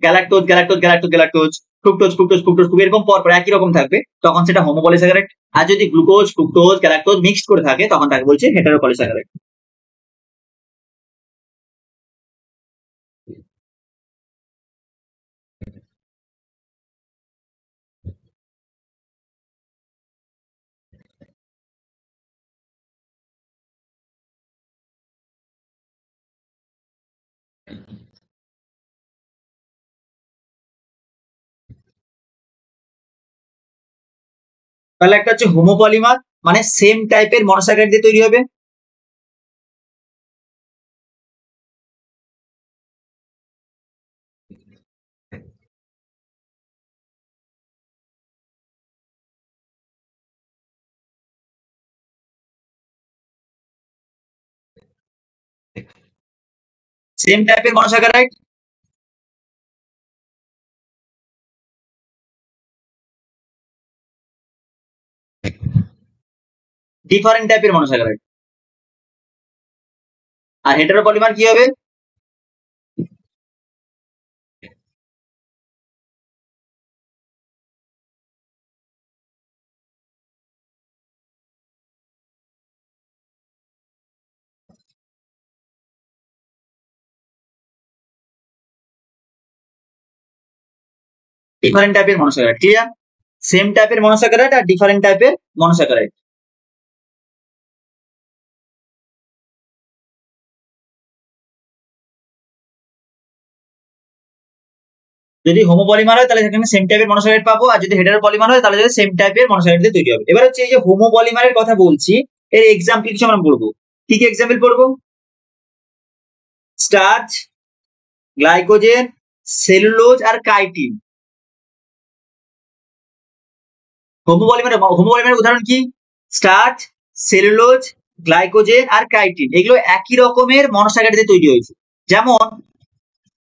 galactose galactose galactose galactose, fructose fructose fructose, এরকম পরপর একই রকম থাকবে, তখন সেটা হোমোপলিস্যাকারাইড। আর যদি গ্লুকোজ ফ্রুক্টোজ গ্যালাক্টোজ মিক্সড করে থাকে তখন তাকে বলছে হেটারোপলিস্যাকারাইড। তাহলে একটা হচ্ছে হোমোপলিমার, মানে সেম টাইপের মনোস্যাকারাইড দিয়ে তৈরি হবে। সেম টাইপের মনোস্যাকারাইড, ডিফারেন্ট টাইপের মনোস্যাকারাইড। আর হেটারোপলিমার কি হবে? ডিফারেন্ট টাইপের মনোস্যাকারাইড। ক্লিয়ার? সেম টাইপের মনোস্যাকারাইড আর ডিফারেন্ট টাইপের মনোস্যাকারাইড। যদি হোমোপলিমার হয় তাহলে সেখানে সেম টাইপের মনোস্যাকারাইড পাবো, আর যদি হেটারোপলিমার হয় তাহলে সেম টাইপের মনোস্যাকারাইড দিয়ে তৈরি হবে। এবার হচ্ছে এই যে হোমোপলিমারের কথা বলছি, এর এক্সাম্পল কিছু আমরা পড়বো। কি কি এক্সাম্পল পড়বো? স্টার্চ, গ্লাইকোজেন, সেলুলোজ আর কাইটিন। হোমোপলিমারের উদাহরণ কি? স্টার্চ, সেলুলোজ, গ্লাইকোজেন আর কাইটিন, এগুলো একই রকমের মনোস্যাকারাইড দিয়ে তৈরি হয়েছে। যেমন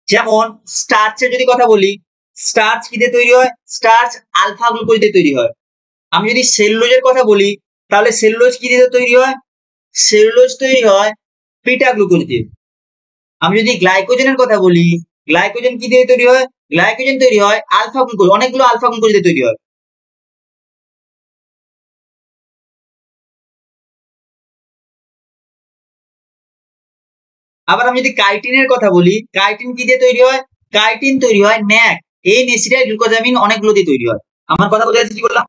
যেমন স্টার্চের যদি কথা বলি, স্টার্চ কি দিয়ে তৈরি হয়? স্টার্চ আলফা গ্লুকোজ দিয়ে তৈরি হয়। আমি যদি সেলুলোজের কথা বলি, তাহলে সেলুলোজ কি দিয়ে তৈরি হয়? সেলুলোজ তৈরি হয় বিটা গ্লুকোজ দিয়ে। আমি যদি গ্লাইকোজেনের কথা বলি, গ্লাইকোজেন কি দিয়ে তৈরি হয়? গ্লাইকোজেন তৈরি হয় আলফা গ্লুকোজ, অনেকগুলো আলফা গ্লুকোজ দিয়ে তৈরি হয়। আবার আমি যদি কাইটিনের কথা বলি, কাইটিন কি দিয়ে তৈরি হয়? কাইটিন তৈরি হয় ন্যাক, এন এসিটাইল গ্লুকোজামিন, অনেকগুলো দিয়ে তৈরি হয়। আমার কথা বোঝা যাচ্ছে কি বললাম?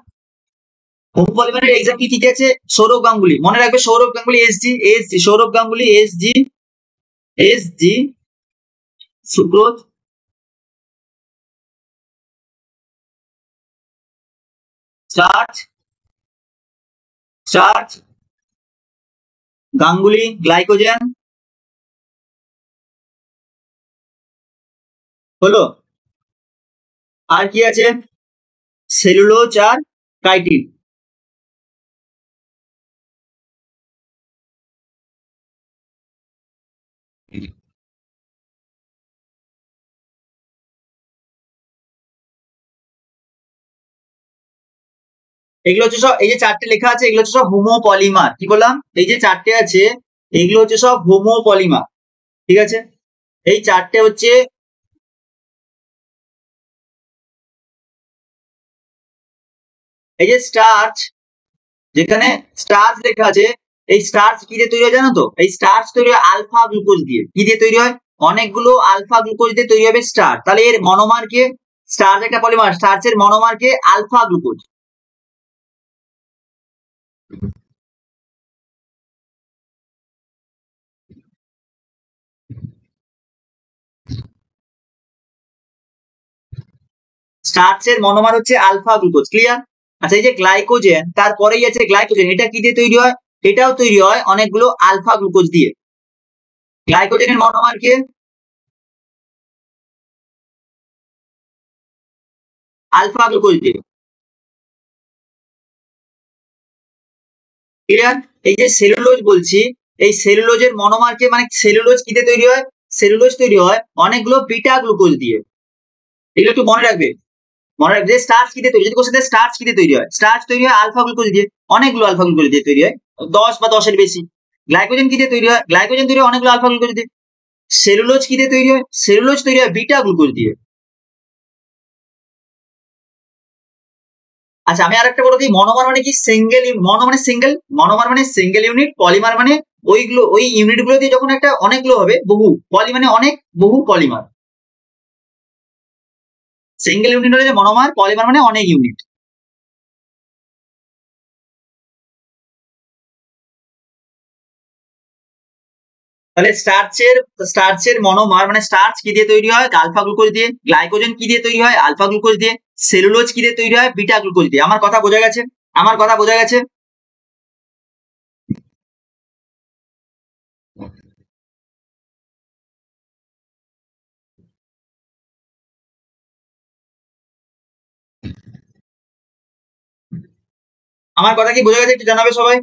হোমোপলিমারের এক্সাম্পল কি কি আছে? সৌরভ গাঙ্গুলি, মনে রাখবে Sourav Ganguly SG, Sourav Ganguly SG sucrose, starch, Ganguly glycogen, হলো। আর কি আছে? সেলুলোজ আর কাইটিন। এগুলো হচ্ছে সব, এই যে চারটে লেখা আছে এগুলো হচ্ছে সব হোমোপলিমার। কি বললাম? এই যে চারটে আছে এগুলো হচ্ছে সব হোমোপলিমার। ঠিক আছে? এই চারটে হচ্ছে, এই যে স্টার্চ, যেখানে স্টার্চ লেখা আছে, এই স্টার্চ কি দিয়ে তৈরি হয় জানো তো? এই স্টার্চ তৈরি হয় আলফা গ্লুকোজ দিয়ে। কি দিয়ে তৈরি হয়? অনেকগুলো আলফা গ্লুকোজ দিয়ে তৈরি হবে স্টার্চ। তাহলে এর মনোমার কে? স্টার্চ একটা পলিমার, স্টার্চের মনোমার কে? Alpha glucose. স্টার্চের মনোমার হচ্ছে আলফা গ্লুকোজ। ক্লিয়ার? আচ্ছা, এই যে গ্লাইকোজেন, তারপরেই আছে গ্লাইকোজেন, এটা কি দিয়ে তৈরি হয়? এটাও তৈরি হয় অনেকগুলো আলফা গ্লুকোজ দিয়ে। গ্লাইকোজেনের মনোমার কে? আলফা গ্লুকোজ দিয়ে। ক্লিয়ার? এই যে সেলুলোজ বলছি, এই সেলুলোজের মনোমার কে, মানে সেলুলোজ কি দিয়ে তৈরি হয়? সেলুলোজ তৈরি হয় অনেকগুলো বিটা গ্লুকোজ দিয়ে। এগুলো একটু মনে রাখবে। মনে রাখবে যে স্টার্চ কি দিয়ে তৈরি, যদি কোশ্চেন স্টার্চ কি দিয়ে তৈরি হয়, স্টার্চ তৈরি হয় আলফা গ্লুকোজ দিয়ে, অনেকগুলো আলফা গ্লুকোজ দিয়ে তৈরি হয়, 10 বা 10-এর বেশি। গ্লাইকোজেন কি দিয়ে তৈরি হয়? গ্লাইকোজেন তৈরি হয় অনেকগুলো আলফা গ্লুকোজ দিয়ে। সেলুলোজ কি দিয়ে তৈরি হয়? সেলুলোজ তৈরি হয় বিটা গ্লুকোজ দিয়ে। আচ্ছা, আমি আরেকটা বলে দিই, মনোমার মানে কি? সিঙ্গেল, মনো মানে সিঙ্গেল, মনোমার মানে সিঙ্গেল ইউনিট, পলিমার মানে ওইগুলো, ওই ইউনিট গুলো দিয়ে যখন একটা অনেকগুলো হবে, বহু, পলি মানে অনেক, বহু পলিমার। সিঙ্গেল ইউনিট হলে মনোমার, পলিমার মানে অনেক ইউনিট। তাহলে স্টার্চের মনোমার মানে স্টার্চ কি দিয়ে তৈরি হয়? আলফা গ্লুকোজ দিয়ে। গ্লাইকোজেন কি দিয়ে তৈরি হয়? আলফা গ্লুকোজ দিয়ে। সেলুলোজ কি দিয়ে তৈরি হয়? বিটা গ্লুকোজ দিয়ে। আমার কথা বোঝা গেছে? আমার কথা বোঝা গেছে? আমার কথা কি বোঝা গেছে? একটু জানাবে সবাই।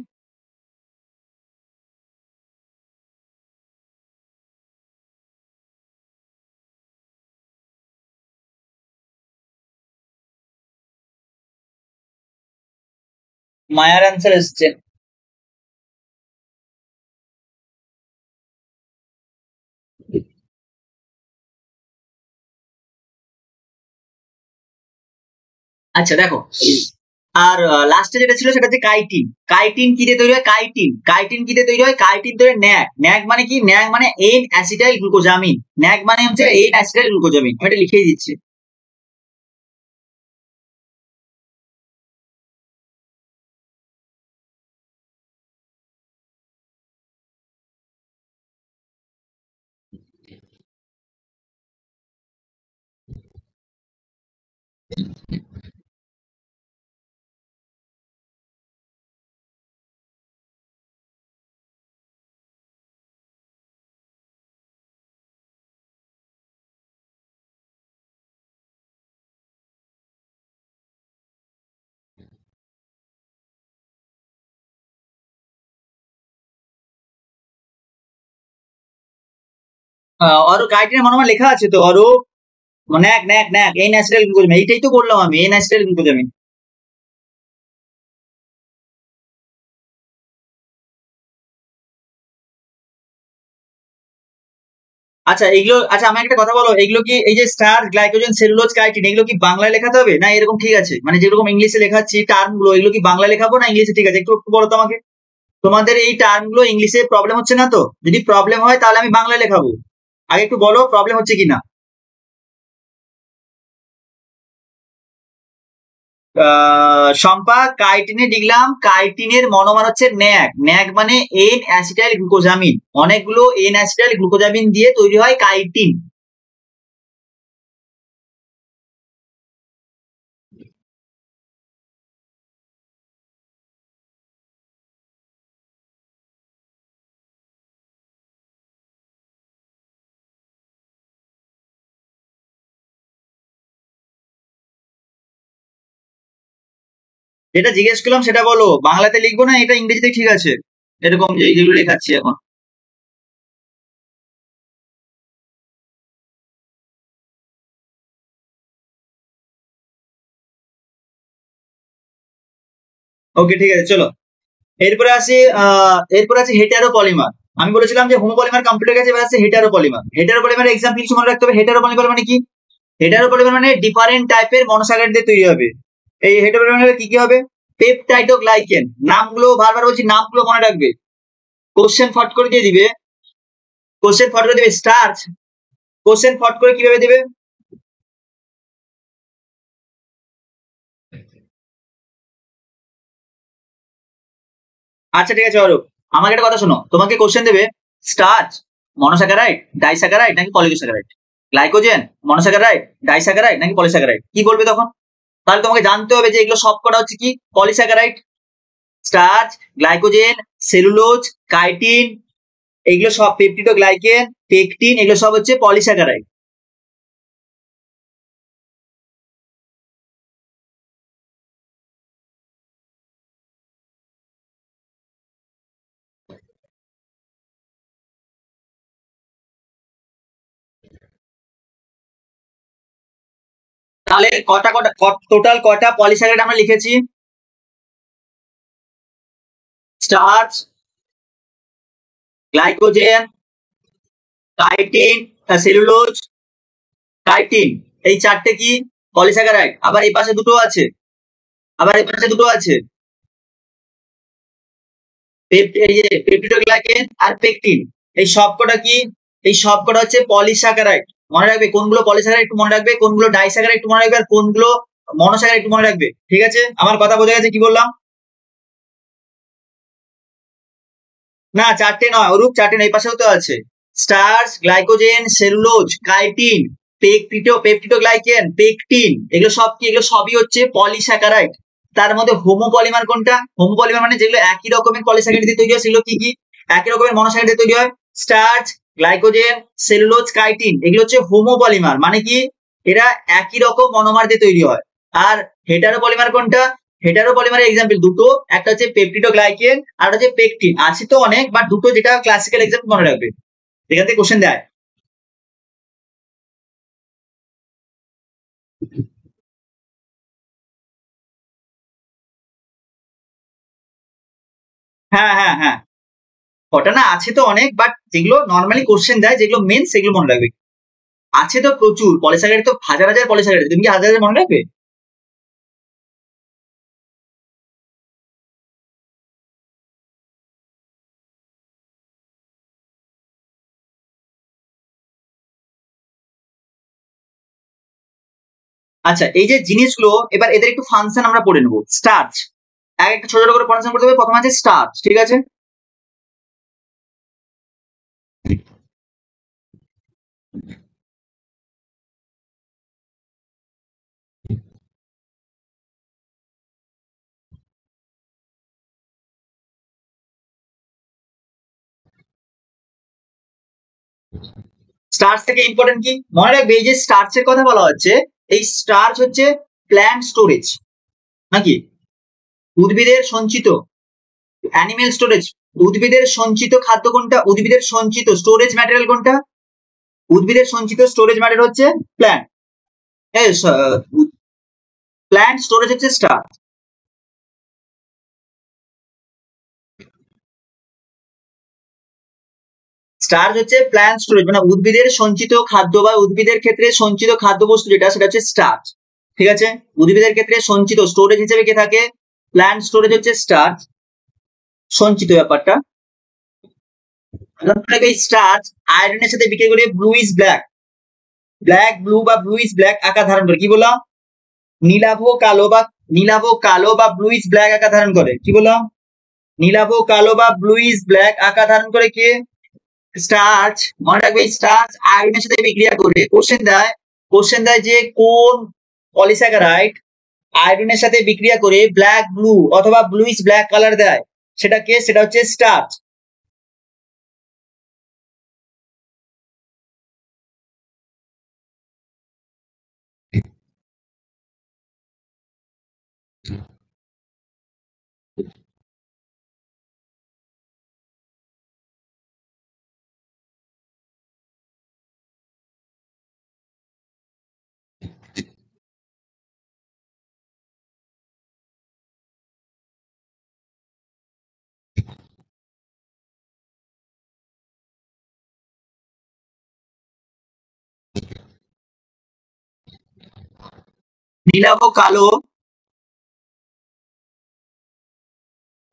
মায়ার অ্যান্সার এসছে। আচ্ছা দেখো, আর লাস্টে যেটা ছিল সেটা হচ্ছে কাইটিন। কাইটিন কি দিয়ে তৈরি হয়? কাইটিন কি দিয়ে তৈরি হয়? কাইটিন তৈরি হয় ন্যাক। ন্যাক মানে কি? ন্যাক মানে এন অ্যাসিটাইল গ্লুকোজামিন। ন্যাক মানে হচ্ছে এন অ্যাসিটাইল গ্লুকোজামিন। আমি এটা লিখেই দিচ্ছি। অরো কাইটিনের মনোমার লেখা আছে তো, অরো ন্যাক ন্যাক ন্যাক এই ন্যাচারাল গ্লুকোজামিন, এইটাই তো বললাম আমি, এই ন্যাচারাল গ্লুকোজামিন। আচ্ছা এগুলো, আচ্ছা আমি একটা কথা বলো, এগুলো কি এই যে স্টার্চ, গ্লাইকোজেন, সেলুলোজ, কাইটিন, এগুলো কি বাংলায় লেখাতে হবে না এরকম ঠিক আছে? মানে যেরকম ইংলিশে লেখাচ্ছি টার্ম গুলো, এগুলো কি বাংলায় লেখাবো না ইংলিশে ঠিক আছে? একটু একটু বলো তো আমাকে। তোমাদের এই টার্ম গুলো ইংলিশে প্রবলেম হচ্ছে না তো? যদি প্রবলেম হয় তাহলে আমি বাংলায় লেখাবো, আগে একটু বলো প্রবলেম হচ্ছে কিনা। শম্পা, কাইটিনে লিখলাম, কাইটিনের মনোমার হচ্ছে ন্যাক, ন্যাক মানে এন অ্যাসিটাইল গ্লুকোজামিন, অনেকগুলো এন অ্যাসিটাইল গ্লুকোজামিন দিয়ে তৈরি হয় কাইটিন। যেটা জিজ্ঞেস করলাম সেটা বলো, বাংলাতে লিখবো না এটা ইংরেজিতে ঠিক আছে? এরকম যেগুলো লেখাচ্ছি এখন। ওকে ঠিক আছে চলো। এরপরে আসি এরপরে আছে হেটারো পলিমার। আমি বলেছিলাম যে হোমো পলিমার কমপ্লিট হয়ে গেছে, এবার আছে হেটারো পলিমার। হেটারো পলিমারের এক্সাম্পল কিছু মনে রাখতে হবে। হেটারো পলিমার মানে কি? হেটারো পলিমার মানে ডিফারেন্ট টাইপের মনোসাইকারাইড দিয়ে তৈরি হবে। এই হেটারো পলিমারে কি কি হবে? পেপটাইডোগ্লাইকেন, নামগুলো বারবার বলছি, নামগুলো মনে রাখবে, কোশ্চেন ফট করে দিয়ে দিবে, কোশ্চেন ফট করে দিবে। স্টার্চ, কোশ্চেন ফট করে কিভাবে দিবে? আচ্ছা ঠিক আছে অরূপ, আমাকে একটা কথা শোনো, তোমাকে কোশ্চেন দেবে স্টার্চ মনোস্যাকারাইড, ডাইস্যাকারাইড নাকি পলিস্যাকারাইড, গ্লাইকোজেন মনোস্যাকারাইড, ডাইস্যাকারাইড নাকি পলিস্যাকারাইড, কি বলবে তখন? তাহলে তোমাকে জানতে হবে যে এগুলো সবকটা হচ্ছে কি polysaccharide. Starch, glycogen, cellulose, chitin, এগুলো সব, পেপটিডোগ্লাইকেন, পেকটিন, এগুলো সব হচ্ছে পলিস্যাকারাইড। তাহলে কটা কটা টোটাল কটা পলিস্যাকারাইড আমরা লিখেছি? Starch, glycogen, chitin, cellulose, chitin, এই চারটে কি পলিস্যাকারাইড। আবার এই পাশে দুটো আছে, আবার এই পাশে দুটো আছে, এই যে পেপটিডোগ্লাইকেন আর পেকটিন, এই সবকটা কি? এই সবকটা হচ্ছে পলিস্যাকারাইড। মনে রাখবে কোনগুলো পলিস্যাকারাইড একটু মনে রাখবে, কোনগুলো ডাইস্যাকারাইড একটু মনে রাখবে, আর কোনগুলো মনোস্যাকারাইড একটু মনে রাখবে। ঠিক আছে, আমার কথা বোঝা গেছে কি বললাম? না চারটে নয় অরূপ, চারটে নয়, এই পাশেও তো আছে। Starch, glycogen, cellulose, chitin, peptidoglycan, pectin, এগুলো সব কি? এগুলো সবই হচ্ছে পলিস্যাকারাইড। তার মধ্যে হোমোপলিমার কোনটা? হোমোপলিমার মানে যেগুলো একই রকমের পলিস্যাকারাইড দিয়ে তৈরি হয়, সেগুলো কি কি? একই রকমের মনোস্যাকারাইড দিয়ে তৈরি হয়। স্টার্চ, গ্লাইকোজেন, সেলুলোজ, কাইটিন, এগুলো হচ্ছে হোমোপলিমার, মানে কি এরা একই রকম মনোমার দিয়ে তৈরি হয়। আর হেটারো পলিমার কোনটা? হেটারো পলিমারের এক্সাম্পল দুটো, একটা হচ্ছে পেপটিডোগ্লাইকেন আর হচ্ছে পেকটিন। আছে তো অনেক, বাট দুটো যেটা ক্লাসিক্যাল এক্সাম্পল মনে রাখবে, এখান থেকে কোশ্চেন দেয়। হ্যাঁ হ্যাঁ হ্যাঁ, ওটা না আছে তো অনেক, বাট যেগুলো নর্মালি কোশ্চেন দেয়, যেগুলো মেন সেগুলো মনে রাখবে। আছে তো প্রচুর পলিস্যাকারাইড, তো হাজার হাজার পলিস্যাকারাইড, তুমি কি হাজার হাজার মনে রাখবে? আচ্ছা এই যে জিনিসগুলো, এবার এদের একটু ফাংশন আমরা পড়ে নেবো। স্টার্চ, এক একটা ছোট ছোট করে ফাংশন করতে হবে। প্রথমে আছে স্টার্চ, ঠিক আছে? স্টার্চ থেকে ইম্পর্টেন্ট কি মনে রাখবে? এই যে স্টার্চের কথা বলা হচ্ছে, এই স্টার্চ হচ্ছে প্ল্যান্ট স্টোরেজ নাকি উদ্ভিদের সঞ্চিত, অ্যানিমেল স্টোরেজ, উদ্ভিদের সঞ্চিত খাদ্য কোনটা? উদ্ভিদের সঞ্চিত স্টোরেজ ম্যাটেরিয়াল কোনটা? উদ্ভিদের সঞ্চিত স্টোরেজ ম্যাটার হচ্ছে প্ল্যান্ট, প্ল্যান্ট স্টোরেজ হচ্ছে স্টার্চ। স্টার্চ হচ্ছে প্ল্যান্ট স্টোরেজ, মানে উদ্ভিদের সঞ্চিত খাদ্য বা উদ্ভিদের ক্ষেত্রে সঞ্চিত খাদ্যবস্তু যেটা সেটা হচ্ছে স্টার্চ। ঠিক আছে, উদ্ভিদের ক্ষেত্রে সঞ্চিত স্টোরেজ হিসেবে কে থাকে? প্ল্যান্ট স্টোরেজ হচ্ছে স্টার্চ, সঞ্চিত ব্যাপারটা। স্টার্চ আয়রনের সাথে বিক্রিয়া করে ব্লুইশ ব্ল্যাক, ব্ল্যাক ব্লু বা ব্লুইশ ব্ল্যাক আকার ধারণ করে। কি বললাম? নীলাভ কালো বা ব্লুইশ ব্ল্যাক আকার ধারণ করে। কি বললাম? নীলাভ কালো বা ব্লুইশ ব্ল্যাক আকার ধারণ করে কে? স্টার্চ। মনে রাখবে স্টার্চ আয়রনের সাথে বিক্রিয়া করে কোশ্চেন দেয় যে কোন পলিস্যাকারাইড আয়রনের সাথে বিক্রিয়া করে ব্ল্যাক ব্লু অথবা ব্লুইশ ব্ল্যাক কালার দেয়, সেটা কে? সেটা হচ্ছে স্টার্চ। নীলাভ কালো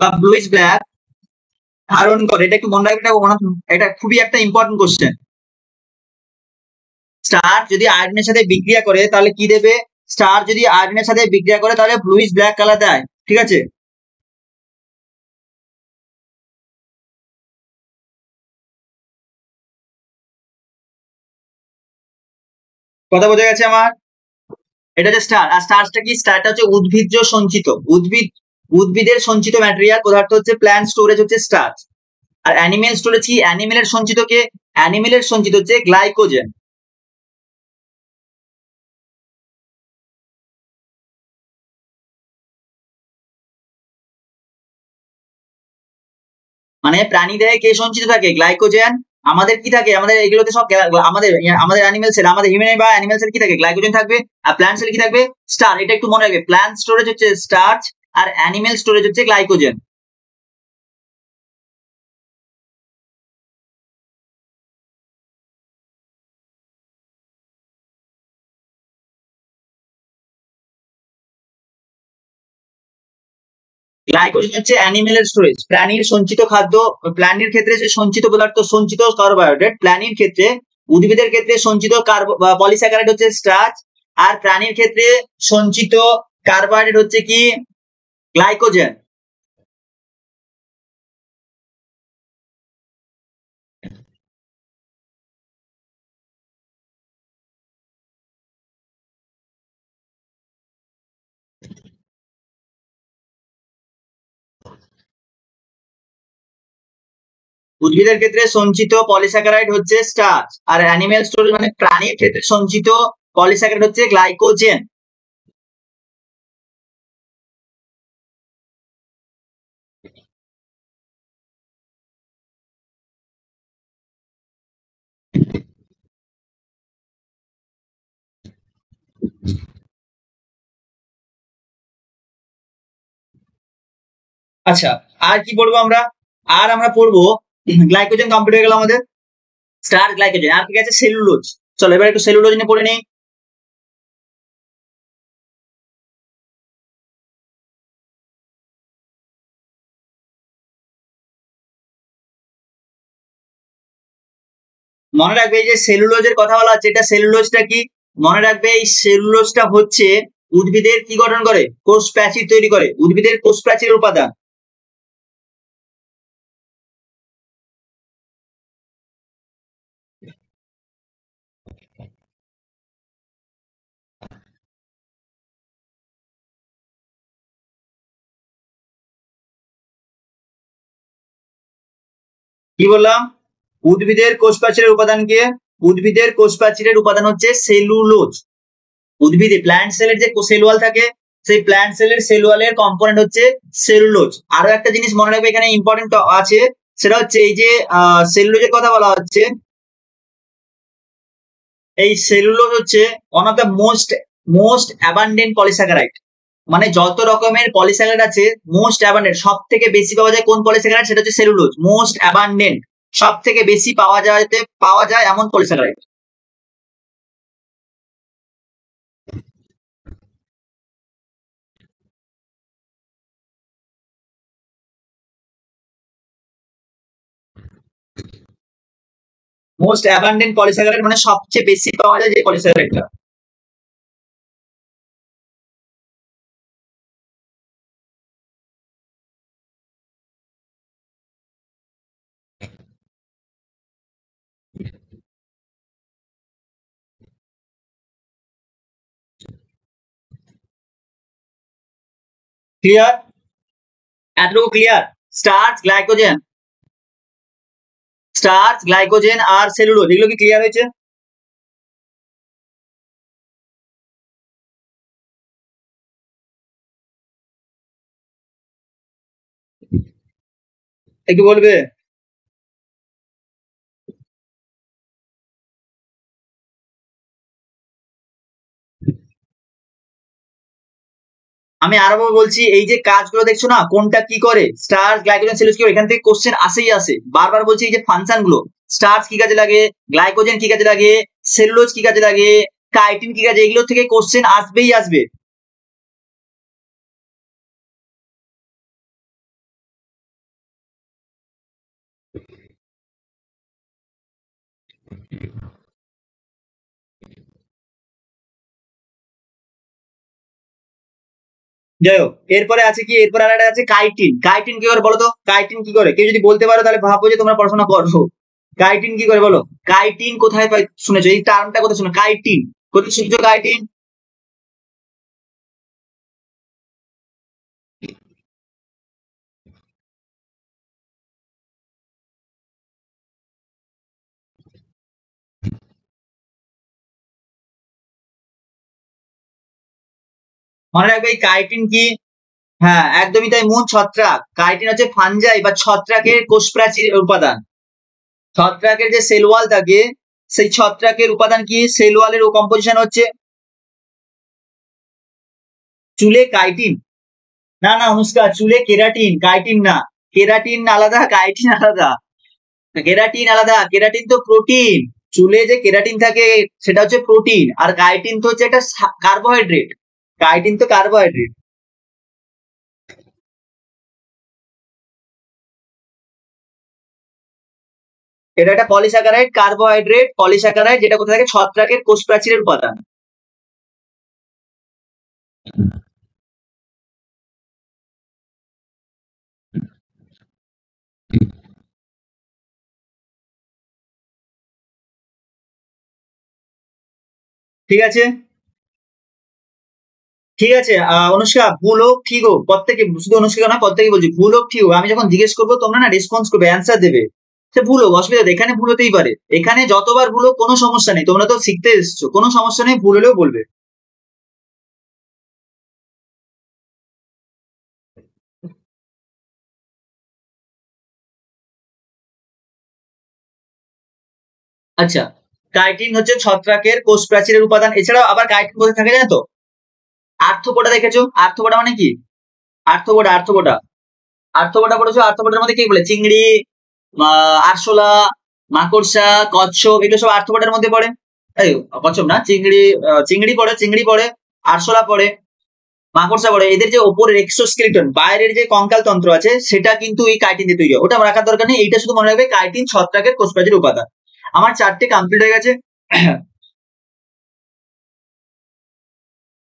বা ব্লুইশ ব্ল্যাক ধারণ করে, এটা একটু মনে রাখবে, এটা খুবই একটা ইম্পর্টেন্ট কোশ্চেন। স্টার যদি আয়রনের সাথে বিক্রিয়া করে তাহলে কি দেবে? স্টার যদি আয়রনের সাথে বিক্রিয়া করে তাহলে ব্লুইশ ব্ল্যাক কালার দেয়। ঠিক আছে, কথা বোঝা গেছে আমার? এটা হচ্ছে স্টার। আর স্টারটা কি? স্টারটা হচ্ছে উদ্ভিজ্জ সঞ্চিত, উদ্ভিদের সঞ্চিত ম্যাটেরিয়াল পদার্থ হচ্ছে প্ল্যান্ট স্টোরেজ হচ্ছে স্টার্চ। আর অ্যানিমেল স্টোরেজ কি? অ্যানিমেলের সঞ্চিত কে? অ্যানিমেলের সঞ্চিত হচ্ছে গ্লাইকোজেন। মানে প্রাণী দেহে কে সঞ্চিত থাকে? গ্লাইকোজেন। আমাদের কি থাকে? আমাদের এগুলোতে সব আমাদের আমাদের অ্যানিমেল সেল, আমাদের হিউম্যান বা অ্যানিমেল সেল কি থাকে? গ্লাইকোজেন থাকবে। আর প্ল্যান্ট সেল কি থাকবে? স্টার। এটা একটু মনে রাখবে, প্ল্যান্ট স্টোরেজ হচ্ছে স্টার্চ আর অ্যানিমেল স্টোরেজ হচ্ছে গ্লাইকোজেন। গ্লাইকোজেন হচ্ছে অ্যানিমেলের স্টোরেজ, প্রাণীর সঞ্চিত খাদ্য। প্রাণীর ক্ষেত্রে যে সঞ্চিত পদার্থ, সঞ্চিত কার্বোহাইড্রেট। প্রাণীর ক্ষেত্রে, উদ্ভিদের ক্ষেত্রে সঞ্চিত পলিস্যাকারাইড হচ্ছে স্টার্চ, আর প্রাণীর ক্ষেত্রে সঞ্চিত কার্বোহাইড্রেট হচ্ছে কি? গ্লাইকোজেন। উদ্ভিদের ক্ষেত্রে সঞ্চিত পলিস্যাকারাইড হচ্ছে স্টার্চ, আর অ্যানিমেল স্টোরেজ মানে প্রাণীর ক্ষেত্রে সঞ্চিত পলিস্যাকারাইড হচ্ছে গ্লাইকোজেন। আচ্ছা, আর কি পড়বো আমরা? আর আমরা পড়বো গ্লাইকোজেন কমপ্লিট হয়ে গেল আমাদের, স্টার গ্লাইকোজেন। আর কি আছে? সেলুলোজ। চলো এবার একটু সেলুলোজ নিয়ে পড়ে নিই। মনে রাখবে এই যে সেলুলোজের কথা বলা হচ্ছে, এটা সেলুলোজটা কি? মনে রাখবে এই সেলুলোজটা হচ্ছে উদ্ভিদের কি গঠন করে? কোষ প্রাচীর তৈরি করে, উদ্ভিদের কোষ প্রাচীরের উপাদান। কি বললাম? উদ্ভিদের কোষ প্রাচীরের উপাদান কি? উদ্ভিদের কোষ প্রাচীরের উপাদান হচ্ছে সেলুলোজ। উদ্ভিদে প্ল্যান্ট সেলের যে সেল ওয়াল থাকে, সেই প্ল্যান্ট সেলের সেল ওয়ালের কম্পোনেন্ট হচ্ছে সেলুলোজ। আরো একটা জিনিস মনে রাখবে এখানে ইম্পর্টেন্ট আছে, সেটা হচ্ছে এই যে সেলুলোজের কথা বলা হচ্ছে, এই সেলুলোজ হচ্ছে one of the most abundant polysaccharide. মানে যত রকমের পলিস্যাকারাইড আছে মোস্ট অ্যাবান্ডেন্ট, সব থেকে বেশি পাওয়া যায় কোন পলিস্যাকারাইড, সেটা হচ্ছে সেলুলোজ। মোস্ট অ্যাবান্ডেন্ট, সব থেকে বেশি পাওয়া যায় এমন পলিস্যাকারাইড। মোস্ট অ্যাবান্ডেন্ট পলিস্যাকারাইড মানে সবচেয়ে বেশি পাওয়া যায় যে পলিস্যাকারাইডটা। ক্লিয়ার? এতটুকু ক্লিয়ার? স্টার্চ, গ্লাইকোজেন আর সেলুলোজ, এগুলো কি ক্লিয়ার হয়েছে? একটু বলবে? আমি আরো বলছি, এই যে কাজগুলো দেখছো না, কোনটা কি করে, স্টার্চ, গ্লাইকোজেন, সেলুলোজ কি করে, এখান থেকে কোশ্চেন আসেই আসে। বারবার বলছি এই যে ফাংশন গুলো, স্টার্চ কি কাজে লাগে, গ্লাইকোজেন কি কাজে লাগে, সেলুলোজ কি কাজে লাগে, কাইটিন কি কাজে, এগুলো থেকে কোশ্চেন আসবেই আসবে। যাই হোক, এরপরে আছে কি, এরপরে আর একটা আছে কাইটিন। কাইটিন কি করে বলো তো, কাইটিন কি করে, কেউ যদি বলতে পারো তাহলে ভাবো যে তোমরা পড়াশোনা করো। কাইটিন কি করে বলো? কাইটিন কোথায় শুনেছো, এই টার্মটা কোথায় শুনে, কাইটিন কোথায় শুনছো কাইটিন? মনে রাখবে এই কাইটিন কি, হ্যাঁ একদমই তাই, মূল ছত্রাক। কাইটিন হচ্ছে ফাঞ্জাই বা ছত্রাকের কোষপ্রাচীরের উপাদান। ছত্রাকের যে সেল ওয়াল থাকে, সেই ছত্রাকের উপাদান কি, সেল ওয়ালের কম্পোজিশন হচ্ছে চুলে কাইটিন। না না অনুষ্কা, চুলে কেরাটিন, কাইটিন না। কেরাটিন আলাদা, কাইটিন আলাদা। কেরাটিন আলাদা, কেরাটিন তো প্রোটিন। চুলে যে কেরাটিন থাকে সেটা হচ্ছে প্রোটিন, আর কাইটিন তো হচ্ছে একটা কার্বোহাইড্রেট। কাইটিন তো কার্বোহাইড্রেট। এটা একটা পলিস্যাকারাইড, কার্বোহাইড্রেট পলিস্যাকারাইড, যেটা কোথা থাকে, ছত্রাকের কোষ প্রাচীরের উপাদান। ঠিক আছে, ঠিক আছে। অনুষ্কা, ভুল হোক ঠিক হোক, প্রত্যেকে, শুধু অনুষ্কা না, প্রত্যেকে বলছি ভুল হোক ঠিক হোক, আমি যখন জিজ্ঞেস করবো তোমরা না রেসপন্স করবে, অ্যান্সার দেবে। সে ভুল হোক, অসুবিধা নেই, এখানে ভুল হতেই পারে, এখানে যতবার ভুল হোক কোনো সমস্যা নেই, তোমরা তো শিখতে এসছো, কোনো সমস্যা নেই, ভুল হলেও বলবে। আচ্ছা, কাইটিন হচ্ছে ছত্রাকের কোষ প্রাচীরের উপাদান। এছাড়াও আবার কাইটিন কোথায় থাকে জানো তো? আর্থ্রোপোডা দেখেছো? আর্থ্রোপোডা মানে কি? আর্থ্রোপোডা, আর্থ্রোপোডা, আর্থ্রোপোডা পড়েছো? আর্থ্রোপোডার মধ্যে কি বলে, চিংড়ি, আরশোলা, মাকড়সা, কচ্ছপ, এগুলো সব আর্থ্রোপোডার মধ্যে পড়ে। এই কচ্ছপ না, চিংড়ি, চিংড়ি পড়ে, চিংড়ি পড়ে, আরশোলা পড়ে, মাকড়সা পড়ে। এদের যে ওপরের এক্সোস্কেলিটন, বাইরের যে কঙ্কাল তন্ত্র আছে, সেটা কিন্তু এই কাইটিন দিয়ে তৈরি হয়। ওটা রাখার দরকার নেই, এইটা শুধু মনে রাখবে, কাইটিন ছত্রাকের কোষপ্রাচীর উপাদান। আমার 4টে কমপ্লিট হয়ে গেছে।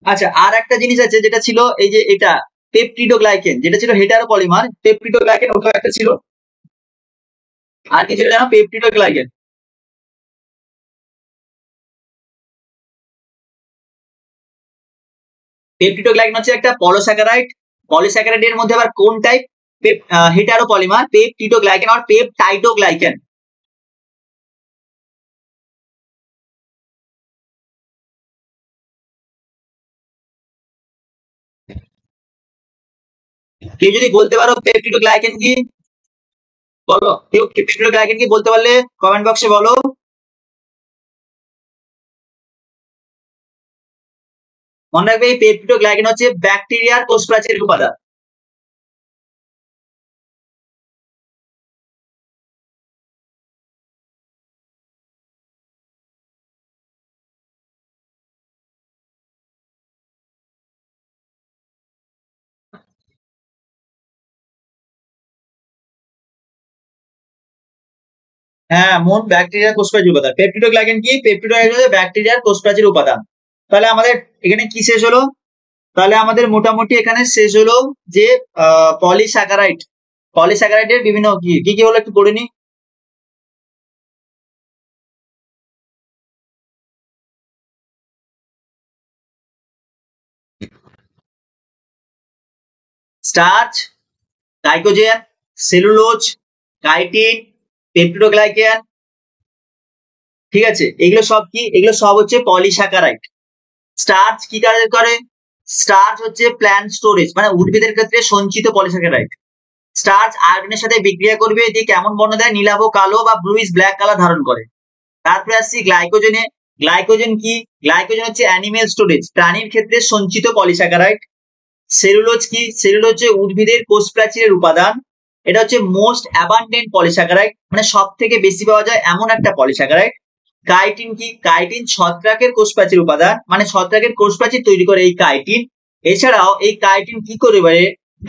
আচ্ছা, আর একটা জিনিস আছে যেটা ছিল, এই যে এটা পেপটিডোগ্লাইকেন, যেটা ছিল হেটারো পলিমার, পেপটিডোগ্লাইকেন ওটাও একটা ছিল। আর কি ছিল জানো, পেপটিডোগ্লাইকেন। পেপটিডোগ্লাইকেন হচ্ছে একটা পলিস্যাকারাইড। পলিস্যাকারাইডের মধ্যে আবার কোন টাইপ, হেটারো পলিমার, পেপটিডোগ্লাইকেন আর পেপটাইডোগ্লাইকেন। কেউ যদি বলতে পারো পেপটিডোগ্লাইকেন কি, বলো, কেউ পেপটিডোগ্লাইকেন কি বলতে পারলে কমেন্ট বক্সে বলো। মনে রাখবে এই পেপটিডোগ্লাইকেন হচ্ছে ব্যাকটেরিয়ার কোষ প্রাচীরের উপাদান। হ্যাঁ, মূল ব্যাকটেরিয়ার কোষ প্রাচীর উপাদান। পেপটিডোগ্লাইকেন কি? পেপটিডোগ্লাইকেন হচ্ছে ব্যাকটেরিয়ার কোষ প্রাচীর উপাদান। তাহলে আমাদের এখানে কি শেষ হলো? তাহলে আমাদের মোটামুটি এখানে শেষ হলো যে পলিস্যাকারাইড। পলিস্যাকারাইডের বিভিন্ন কি কি হলো একটু পড়ে নি। Starch, glycogen, cellulose, chitin, peptidoglycan, ঠিক আছে? এগুলো সব কি? এগুলো সব হচ্ছে পলিস্যাকারাইড। স্টার্চ কি কাজ করে? স্টার্চ হচ্ছে প্ল্যান্ট স্টোরেজ, মানে উদ্ভিদের ক্ষেত্রে সঞ্চিত পলিস্যাকারাইড। স্টার্চ আয়োডিনের সাথে বিক্রিয়া করবে, দিয়ে কেমন বর্ণ দেয়? নীলাভ কালো বা ব্লুইশ ব্ল্যাক কালার ধারণ করে। তারপরে আসছি গ্লাইকোজেনে। গ্লাইকোজেন কি? গ্লাইকোজেন হচ্ছে অ্যানিমেল স্টোরেজ, প্রাণীর ক্ষেত্রে সঞ্চিত পলিস্যাকারাইড। সেলুলোজ কি? সেলুলোজ হচ্ছে উদ্ভিদের কোষ প্রাচীরের উপাদান। এটা হচ্ছে মোস্ট অ্যাবান্ডেন্ট পলিস্যাকারাইড, মানে সব থেকে বেশি পাওয়া যায় এমন একটা পলিস্যাকারাইড। কাইটিন কি? কাইটিন ছত্রাকের কোষ প্রাচীর উপাদান, মানে ছত্রাকের কোষ প্রাচীর তৈরি করে এই কাইটিন। এছাড়াও এই কাইটিন কি করে?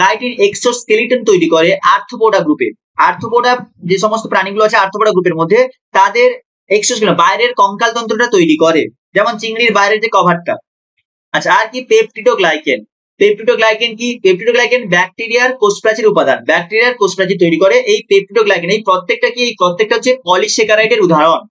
কাইটিন এক্সোস্কেলিটন তৈরি করে আর্থ্রোপোডা গ্রুপে। আর্থ্রোপোডা যে সমস্ত প্রাণীগুলো আছে আর্থ্রোপোডা গ্রুপের মধ্যে, তাদের এক্সোস্কেলিটন বাইরের কঙ্কাল তন্ত্রটা তৈরি করে, যেমন চিংড়ির বাইরের যে কভারটা। আচ্ছা, আর কি? পেপটিডোগ্লাইকেন। পেপটিডোগ্লাইকেন কি? পেপটিডোগ্লাইকেন ব্যাকটেরিয়ার কোষ প্রাচীর উপাদান, ব্যাকটেরিয়ার কোষ প্রাচীর তৈরি করে এই পেপটিডোগ্লাইকেন। এই প্রত্যেকটা কি? এই প্রত্যেকটা হচ্ছে পলিস্যাকারাইডের উদাহরণ।